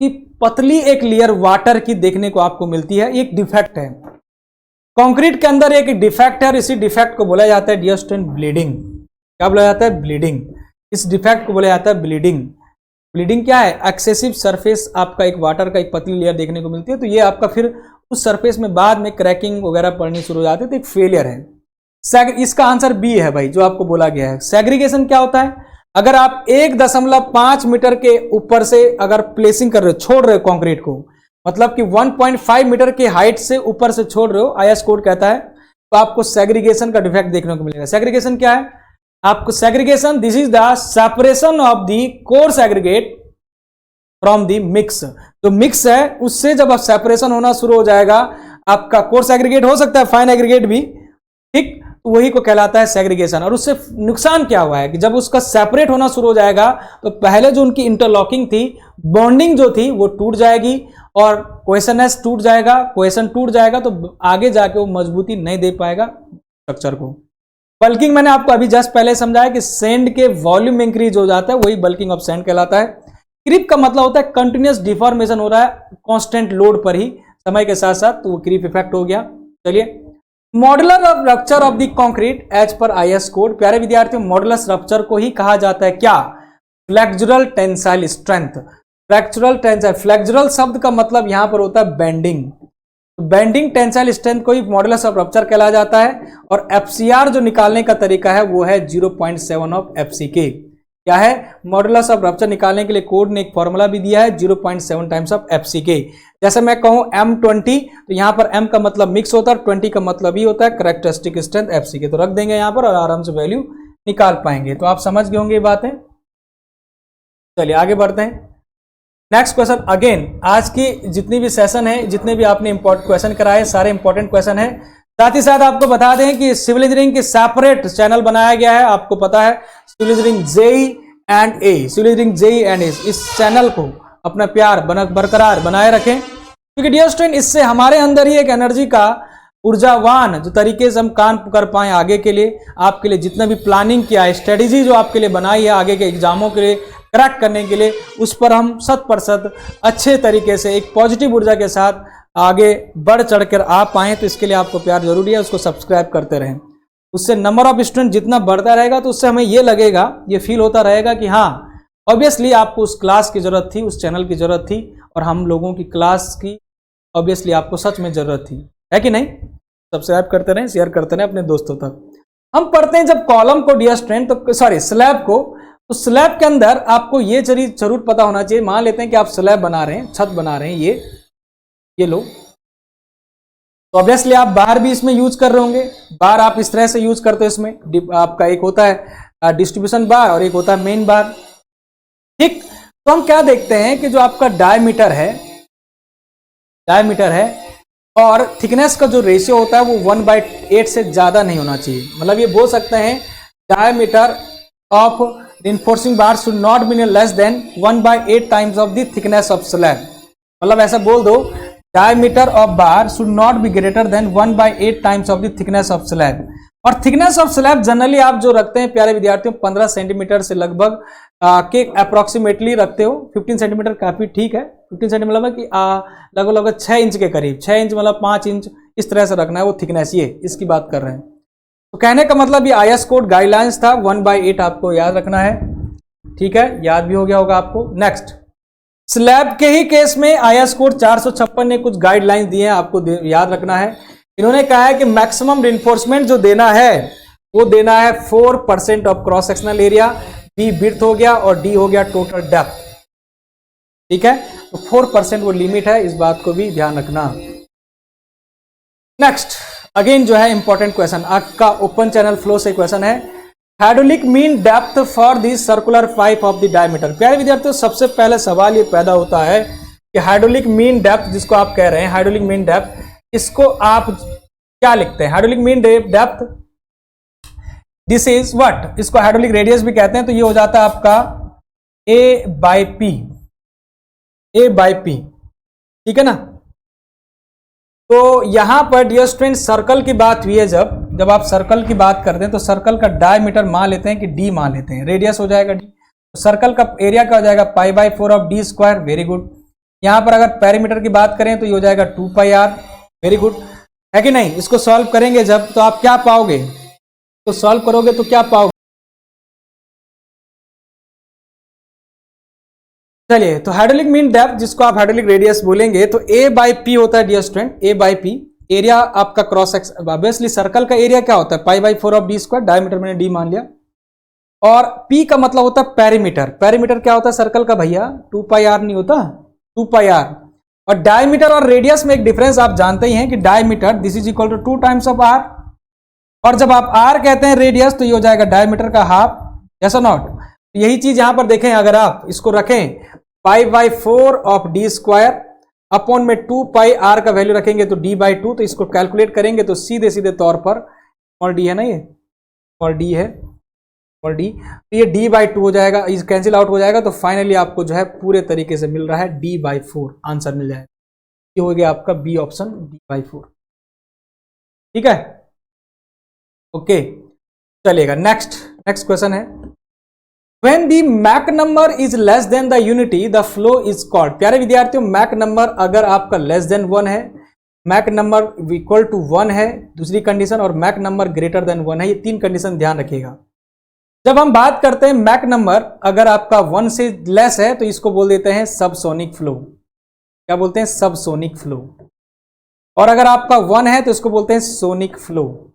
Speaker 1: कि पतली एक लेयर वाटर की देखने को आपको मिलती है। एक डिफेक्ट है कंक्रीट के अंदर, एक डिफेक्ट है, और इसी डिफेक्ट को बोला जाता है डियर स्टूडेंट ब्लीडिंग। क्या बोला जाता है, ब्लीडिंग। इस डिफेक्ट को बोला जाता है ब्लीडिंग। ब्लीडिंग क्या है, एक्सेसिव सरफेस आपका एक वाटर का एक पतली लेयर देखने को मिलती है, तो ये आपका फिर उस सरफेस में बाद में क्रैकिंग वगैरह पड़नी शुरू हो जाती है, तो एक फेलियर है। इसका आंसर बी है भाई, जो आपको बोला गया है। सेग्रीगेशन क्या होता है, अगर आप 1.5 मीटर के ऊपर से अगर प्लेसिंग कर रहे हो, छोड़ रहे हो कंक्रीट को, मतलब कि 1.5 मीटर की हाइट से ऊपर से छोड़ रहे हो, आईएस कोड कहता है, तो आपको सेग्रीगेशन का डिफेक्ट देखने को मिलेगा। सेग्रीगेशन क्या है आपको, segregation this is the separation of the coarse aggregate from the mix. जो मिक्स है उससे जब आप सेपरेशन होना शुरू हो जाएगा, आपका कोर्स एग्रीगेट हो सकता है, फाइन एग्रीगेट भी, ठीक, तो वही को कहलाता है सेग्रीगेशन। और उससे नुकसान क्या हुआ है कि जब उसका सेपरेट होना शुरू हो जाएगा, तो पहले जो उनकी इंटरलॉकिंग थी, बॉन्डिंग जो थी, वो टूट जाएगी, और कोहेशननेस टूट जाएगा, कोहेशन टूट जाएगा, तो आगे जाके वो मजबूती नहीं दे पाएगा स्ट्रक्चर को। बल्किंग मैंने आपको अभी जस्ट पहले समझाया कि सैंड के वॉल्यूम में इंक्रीज हो जाता है, वही बल्किंग ऑफ सैंड कहलाता है। क्रीप का मतलब होता है कंटिन्यूअस डिफॉर्मेशन हो रहा है कांस्टेंट लोड पर ही समय के साथ साथ, तो वो क्रीप इफेक्ट हो गया। चलिए, modular of rupture of the concrete as per IS code. प्यारे विद्यार्थियों, मॉडुलस रप्चर को ही कहा जाता है क्या, flexural tensile strength. Flexural tensile, flexural शब्द का मतलब यहां पर होता है बेंडिंग, बेंडिंग टेंसाइल स्ट्रेंथ को ही मॉडुलस ऑफ रप्चर कहला जाता है। और एफसीआर जो निकालने का तरीका है वो है 0.7 ऑफ एफसीके। क्या है, मॉडुलस ऑफ रप्चर निकालने के लिए कोड ने एक फॉर्मूला भी दिया है 0.7 टाइम्स ऑफ एफसीके। जैसे मैं कहूं M20, तो यहां पर M का मतलब मिक्स होता है, 20 का मतलब ही होता है कैरेक्टरिस्टिक स्ट्रेंथ एफसीके। तो रख देंगे यहां पर और आराम से वैल्यू निकाल पाएंगे। तो आप समझ गए होंगे ये बातें। चलिए आगे बढ़ते हैं। नेक्स्ट क्वेश्चन, अगेन आज की जितनी भी सेशन है, जितने भी आपने इंपॉर्टेंट क्वेश्चन कराए, सारे इंपॉर्टेंट क्वेश्चन है। साथ ही साथ आपको बता दें कि सिविल इंजीनियरिंग की सेपरेट चैनल बनाया गया है, आपको पता है, civil engineering JE and A, civil engineering JE and A. इस चैनल को अपना प्यार बरकरार बनाए रखें, क्योंकि डियर स्टूडेंट इससे हमारे अंदर ही एक एनर्जी का ऊर्जावान जो तरीके से हम काम कर पाए आगे के लिए, आपके लिए जितना भी प्लानिंग किया है, स्ट्रेटेजी जो आपके लिए बनाई है आगे के एग्जामों के लिए क्रैक करने के लिए, उस पर हम 100% अच्छे तरीके से एक पॉजिटिव ऊर्जा के साथ आगे बढ़ चढ़कर आ पाए। तो इसके लिए आपको प्यार जरूरी है, उसको सब्सक्राइब करते रहें। उससे नंबर ऑफ स्टूडेंट जितना बढ़ता रहेगा तो उससे हमें ये लगेगा, ये फील होता रहेगा कि हाँ ऑब्वियसली आपको उस क्लास की जरूरत थी, उस चैनल की जरूरत थी, और हम लोगों की क्लास की ऑब्वियसली आपको सच में जरूरत थी, है कि नहीं। सब्सक्राइब करते रहें, शेयर करते रहें अपने दोस्तों तक। हम पढ़ते हैं जब कॉलम को डियर स्टूडेंट, तो सॉरी स्लैब को, तो स्लैब के अंदर आपको ये जरूर पता होना चाहिए। मान लेते हैं कि आप स्लैब बना रहे हैं, छत बना रहे हैं, ये लो, तो ऑब्वियसली आप बार भी इसमें यूज कर रहे होंगे। बार आप इस तरह से यूज करते हो, इसमें आपका एक होता है डिस्ट्रीब्यूशन बार और एक होता है मेन बार, ठीक। तो हम क्या देखते हैं कि जो आपका डायमीटर है और थिकनेस का जो रेशियो होता है वो 1/8 से ज्यादा नहीं होना चाहिए। मतलब ये बोल सकते हैं diameter of reinforcing bar should not be less than 1/8 times of the thickness of slab। मतलब ऐसा बोल दो, diameter of bar should not be greater than 1/8 times of the thickness of slab। और थिकनेस ऑफ स्लैब जनरली आप जो रखते हैं प्यारे विद्यार्थियों 15 सेंटीमीटर से लगभग के अप्रोक्सीमेटली रखते हो। 15 सेंटीमीटर काफी ठीक है, 15 सेंटीमीटर मतलब कि लगभग 6 इंच के करीब, 6 इंच मतलब 5 इंच इस तरह से रखना है वो थिकनेस, ये इसकी बात कर रहे हैं। तो कहने का मतलब ये IS कोड गाइडलाइंस था, 1/8 आपको याद रखना है, ठीक है, याद भी हो गया होगा आपको। नेक्स्ट, स्लैब के ही केस में IS कोड 456 ने कुछ गाइडलाइंस दिए हैं, आपको याद रखना है। इन्होंने कहा है कि मैक्सिमम रिइंफोर्समेंट जो देना है वो देना है 4% of cross sectional area, B width हो गया और D हो गया टोटल डेप्थ, ठीक है। तो 4% वो लिमिट है, इस बात को भी ध्यान रखना। नेक्स्ट अगेन जो है इंपॉर्टेंट क्वेश्चन, आपका ओपन चैनल फ्लो से क्वेश्चन है, hydraulic mean depth for the circular pipe of the diameter. प्यारे विद्यार्थियों सबसे पहले सवाल ये पैदा होता है कि हाइड्रोलिक मीन डेप्थ जिसको आप कह रहे हैं, हाइड्रोलिक मीन डेप्थ, इसको आप क्या लिखते हैं? Hydraulic mean depth this is what, इसको हाइड्रोलिक रेडियस भी कहते हैं। तो ये हो जाता है आपका A/P, ठीक है ना। तो यहां पर डियर स्टूडेंट सर्कल की बात हुई है, जब आप सर्कल की बात करते हैं तो सर्कल का डायमीटर मान लेते हैं कि D मान लेते हैं, रेडियस हो जाएगा D, तो सर्कल का एरिया क्या हो जाएगा π/4 of D square, very good. यहां पर अगर पेरीमीटर की बात करें तो ये हो जाएगा 2πr, वेरी गुड, है कि नहीं। इसको सॉल्व करेंगे जब तो आप क्या पाओगे, तो सॉल्व करोगे तो क्या पाओगे, चलिए। तो हाइड्रोलिक मीन डेप्थ जिसको आप हाइड्रोलिक रेडियस बोलेंगे तो A/P होता है डियर स्टूडेंट, A/P एरिया आपका क्रॉस सेक्शन, ऑब्वियसली सर्कल का एरिया क्या होता है π/4 ऑफ D स्क्वायर, डायमीटर मैंने D मान लिया, और P का मतलब होता है पेरीमीटर। पेरीमीटर क्या होता है सर्कल का भैया, 2πr नहीं होता, 2πr। और डायमीटर और रेडियस में एक डिफरेंस आप जानते ही हैं कि diameter this is equal to 2 times of r, और जब आप r कहते हैं रेडियस तो ये हो जाएगा डायमीटर का हाफ, यस और नॉट। यही चीज यहां पर देखें, अगर आप इसको रखें π/4 ऑफ D स्क्वायर अपॉन में 2πr का वैल्यू रखेंगे तो D/2, तो इसको कैलकुलेट करेंगे तो सीधे सीधे तौर पर स्मॉल d है ना, ये स्मॉल d है, स्मॉल d, तो ये D/2 हो जाएगा, इस कैंसिल आउट हो जाएगा, तो फाइनली आपको जो है पूरे तरीके से मिल रहा है D/4 आंसर मिल जाएगा। ये हो गया आपका बी ऑप्शन, D/4, ठीक है, ओके चलेगा। नेक्स्ट क्वेश्चन है, When the Mach number is less than the unity, the flow is called। प्यारे विद्यार्थियों मैक नंबर अगर आपका लेस देन 1 है, मैक नंबर इक्वल टू 1 है दूसरी कंडीशन, और मैक नंबर ग्रेटर देन 1 है, ये 3 कंडीशन ध्यान रखिएगा। जब हम बात करते हैं मैक नंबर अगर आपका 1 से लेस है तो इसको बोल देते हैं सबसोनिक फ्लो, क्या बोलते हैं, सबसोनिक फ्लो। और अगर आपका 1 है तो इसको बोलते हैं सोनिक फ्लो,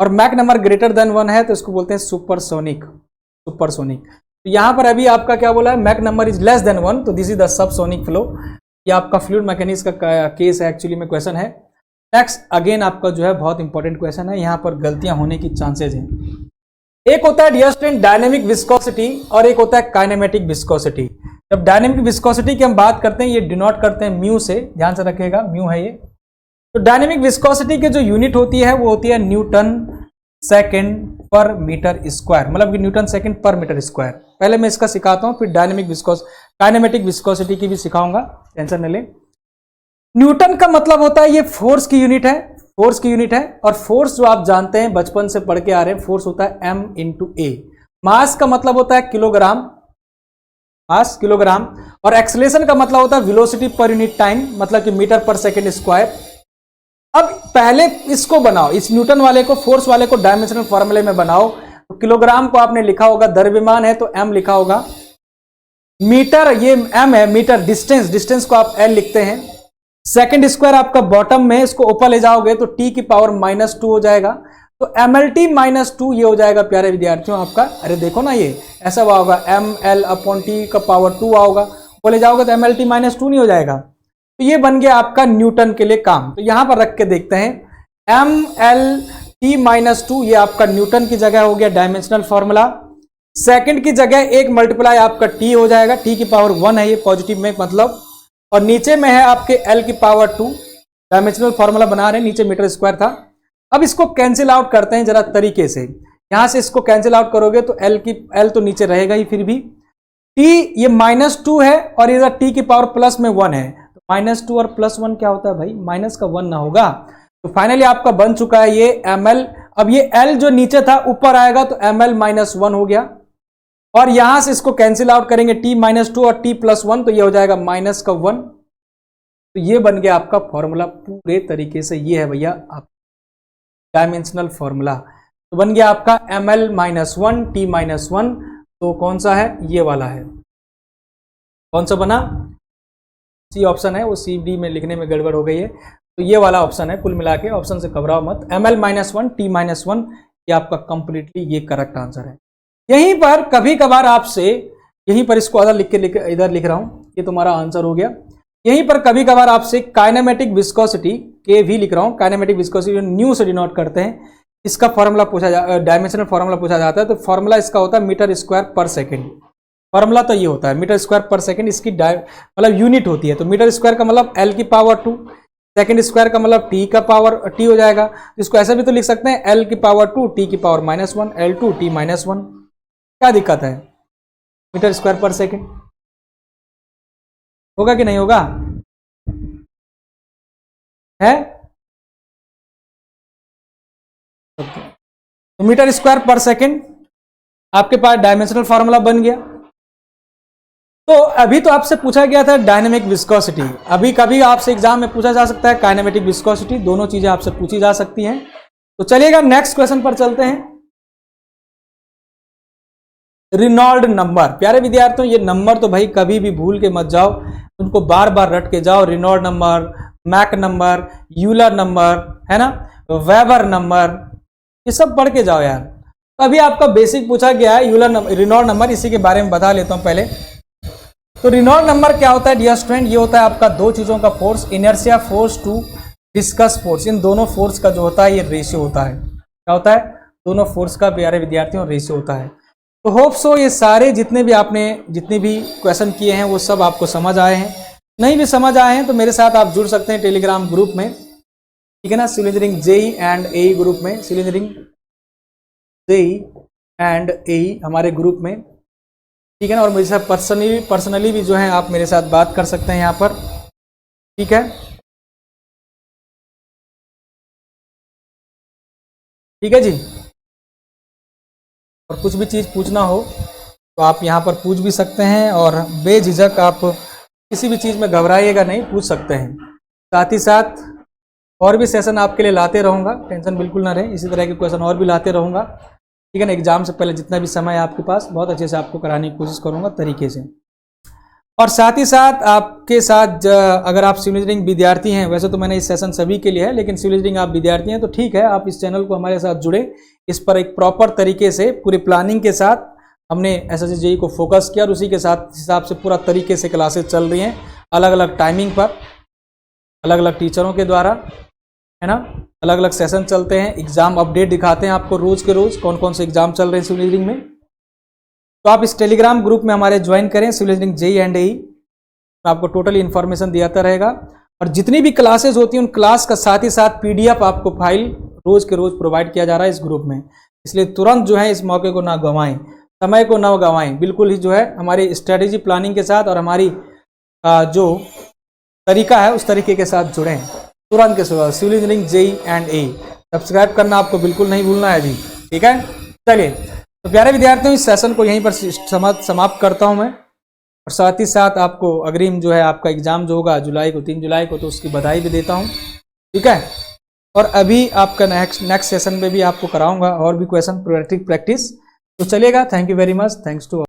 Speaker 1: और मैक नंबर ग्रेटर देन 1 है तो इसको बोलते हैं सुपरसोनिक। तो यहां पर अभी आपका क्या बोला है, Mach number is less than 1, तो this is the subsonic flow. ये आपका फ्लूइड मैकेनिक्स का केस है, एक्चुअली में क्वेश्चन है। नेक्स्ट अगेन आपका जो है बहुत इंपॉर्टेंट क्वेश्चन है, यहां पर गलतियां होने की चांसेस हैं। एक होता है डियर स्टूडेंट डायनेमिक विस्कोसिटी और एक होता है काइनेमेटिक विस्कोसिटी। जब डायनेमिक विस्कोसिटी की हम बात करते हैं, ये डिनोट करते हैं म्यू से, ध्यान से रखिएगा म्यू है ये। तो डायनेमिक विस्कोसिटी की जो यूनिट होती है वो होती है न्यूटन सेकेंड पर मीटर स्क्वायर, मतलब कि न्यूटन सेकेंड पर मीटर स्क्वायर। पहले मैं इसका सिखाता हूं, फिर डायनेमिक काइनेमेटिक विस्कोसिटी की भी सिखाऊंगा, टेंशन न ले। न्यूटन का मतलब होता है ये फोर्स की यूनिट है, फोर्स की यूनिट है। और फोर्स जो आप जानते हैं बचपन से पढ़ के आ रहे हैं, फोर्स होता है m इंटू ए। मास का मतलब होता है किलोग्राम, मास किलोग्राम। और एक्सेलरेशन का मतलब होता है वेलोसिटी पर यूनिट टाइम, मतलब कि मीटर पर सेकेंड स्क्वायर। अब पहले इसको बनाओ, इस न्यूटन वाले को, फोर्स वाले को डायमेंशनल फॉर्मूले में बनाओ। तो किलोग्राम को आपने लिखा होगा, द्रव्यमान है तो m लिखा होगा। मीटर ये m है, मीटर डिस्टेंस, डिस्टेंस को आप l लिखते हैं। सेकेंड स्क्वायर आपका बॉटम में, इसको ऊपर ले जाओगे तो t की पावर -2 हो जाएगा। तो mlt -2 ये हो जाएगा प्यारे विद्यार्थियों आपका। अरे देखो ना, ये ऐसा हुआ होगा ml/t का पावर 2 होगा, ऊपर ले जाओगे तो mlt -2 नहीं हो जाएगा। तो ये बन गया आपका न्यूटन के लिए काम। तो यहां पर रख के देखते हैं, mlt -2 ये आपका न्यूटन की जगह हो गया डायमेंशनल फॉर्मूला। सेकंड की जगह एक मल्टीप्लाई आपका t हो जाएगा, t की पावर 1 है ये पॉजिटिव में मतलब। और नीचे में है आपके l की पावर 2, डायमेंशनल फॉर्मूला बना रहे हैं, नीचे मीटर स्क्वायर था। अब इसको कैंसिल आउट करते हैं जरा तरीके से। यहां से इसको कैंसिल आउट करोगे तो l तो नीचे रहेगा ही, फिर भी t ये -2 है और इधर t की पावर प्लस में 1 है। तो -2 और +1 क्या होता है भाई, माइनस का 1 ना होगा। तो फाइनली आपका बन चुका है ये ml। अब ये l जो नीचे था ऊपर आएगा तो ml -1 हो गया। और यहां से इसको कैंसिल आउट करेंगे, t -2 और t +1 तो ये हो जाएगा -1। तो ये बन गया आपका फॉर्मूला पूरे तरीके से। ये है भैया आप डायमेंशनल फॉर्मूला। तो बन गया आपका ml -1 t -1। तो कौन सा है, ये वाला है। कौन सा बना, सी ऑप्शन है, वो सी डी में लिखने में गड़बड़ हो गई है। तो ये वाला ऑप्शन है, कुल मिला के ऑप्शन से घबराओ मत। ml -1 t -1 ये आपका कंप्लीटली ये करेक्ट आंसर है। यहीं पर कभी कभार आपसे, यहीं पर इसको इधर लिख रहा हूं, ये तुम्हारा आंसर हो गया। यहीं पर कभी कभार आपसे काइनेमेटिक विस्कोसिटी के भी लिख रहा हूं, काइनेमेटिक विस्कोसिटी न्यू से डिनोट करते हैं, इसका फॉर्मूला पूछा डायमेंशनल फॉर्मूला पूछा जाता है। तो फॉर्मूला इसका होता है मीटर स्क्वायर पर सेकेंड। फॉर्मूला तो ये होता है मीटर स्क्वायर पर सेकेंड, इसकी मतलब यूनिट होती है। तो मीटर स्क्वायर का मतलब l की पावर 2, सेकेंड स्क्वायर का मतलब t का पावर t हो जाएगा। इसको ऐसा भी तो लिख सकते हैं, l की पावर 2 t की पावर -1 l2 t -1। क्या दिक्कत है, मीटर स्क्वायर पर सेकेंड होगा कि नहीं होगा, है? तो मीटर स्क्वायर पर सेकेंड आपके पास डायमेंशनल फॉर्मूला बन गया। तो अभी तो आपसे पूछा गया था डायनेमिक विस्कोसिटी, अभी कभी आपसे एग्जाम में पूछा जा सकता है काइनेमेटिक विस्कोसिटी, दोनों चीजें आपसे पूछी जा सकती हैं। तो चलिएगा नेक्स्ट क्वेश्चन पर चलते हैं। रिनॉल्ड नंबर, प्यारे विद्यार्थियों ये नंबर तो भाई कभी भी भूल के मत जाओ, उनको बार बार रट के जाओ। Reynold number, Mach number, Euler number, है ना, वेबर नंबर, ये सब पढ़ के जाओ यार। तो अभी आपका बेसिक पूछा गया है यूलर नंबर, रिनॉल्ड नंबर, इसी के बारे में बता लेता हूं पहले। तो रिनॉल्ड नंबर क्या होता है डियर स्टूडेंट, ये होता है आपका दो चीजों का force, inertia force to viscous force. इन दोनों फोर्स का जो होता है ये रेशियो होता है। क्या होता है, दोनों फोर्स का प्यारे विद्यार्थियों रेशियो होता है। तो होप सो ये सारे जितने भी क्वेश्चन किए हैं वो सब आपको समझ आए हैं। नहीं भी समझ आए हैं तो मेरे साथ आप जुड़ सकते हैं टेलीग्राम ग्रुप में, ठीक है ना, civil engineering JE and AE group में, civil engineering JE and AE हमारे ग्रुप में, ठीक है ना। और मुझे साथ पर्सनली भी जो है आप मेरे साथ बात कर सकते हैं यहाँ पर, ठीक है, ठीक है जी। और कुछ भी चीज़ पूछना हो तो आप यहाँ पर पूछ भी सकते हैं, और बेझिझक आप किसी भी चीज़ में घबराइएगा नहीं, पूछ सकते हैं। साथ ही साथ और भी सेशन आपके लिए लाते रहूँगा, टेंशन बिल्कुल ना रहे, इसी तरह के क्वेश्चन और भी लाते रहूँगा, ठीक है ना। एग्जाम से पहले जितना भी समय है आपके पास बहुत अच्छे से आपको कराने की कोशिश करूँगा तरीके से। और साथ ही साथ आपके साथ अगर आप सिविल इंजीनियरिंग विद्यार्थी हैं, वैसे तो मैंने इस सेशन सभी के लिए है, लेकिन सिविल इंजीनियरिंग आप विद्यार्थी हैं तो ठीक है, आप इस चैनल को हमारे साथ जुड़े। इस पर एक प्रॉपर तरीके से पूरी प्लानिंग के साथ हमने एसएससी जेईई को फोकस किया, और उसी के साथ हिसाब से पूरा तरीके से क्लासेस चल रही हैं, अलग अलग टाइमिंग पर, अलग अलग टीचरों के द्वारा। है ना। अलग अलग सेशन चलते हैं, एग्जाम अपडेट दिखाते हैं आपको रोज के रोज कौन कौन से एग्जाम चल रहे हैं सिविल इंजीनियरिंग में। तो आप इस टेलीग्राम ग्रुप में हमारे ज्वाइन करें, सिविल इंजीनियरिंग जेई एंड एई, आपको टोटली इन्फॉर्मेशन दियाता रहेगा। और जितनी भी क्लासेस होती हैं उन क्लास का साथ ही साथ पीडीएफ आपको फाइल रोज के रोज प्रोवाइड किया जा रहा है इस ग्रुप में। इसलिए तुरंत जो है इस मौके को ना गंवाएं, समय को ना गंवाएं, बिल्कुल ही जो है हमारी स्ट्रेटेजी प्लानिंग के साथ और हमारी जो तरीका है उस तरीके के साथ जुड़ें। तुरंत के साथ civil engineering JE and AE subscribe करना आपको बिल्कुल नहीं भूलना है जी, ठीक है। चलिए तो प्यारे विद्यार्थियों, इस सेशन को यहीं पर समाप्त करता हूं मैं, और साथ ही साथ आपको अग्रिम जो है आपका एग्जाम जो होगा जुलाई को 3 जुलाई को, तो उसकी बधाई भी देता हूं, ठीक है। और अभी आपका नेक्स्ट सेशन में भी आपको कराऊंगा और भी क्वेश्चन प्रैक्टिस। तो चलिएगा, thank you very much, thanks to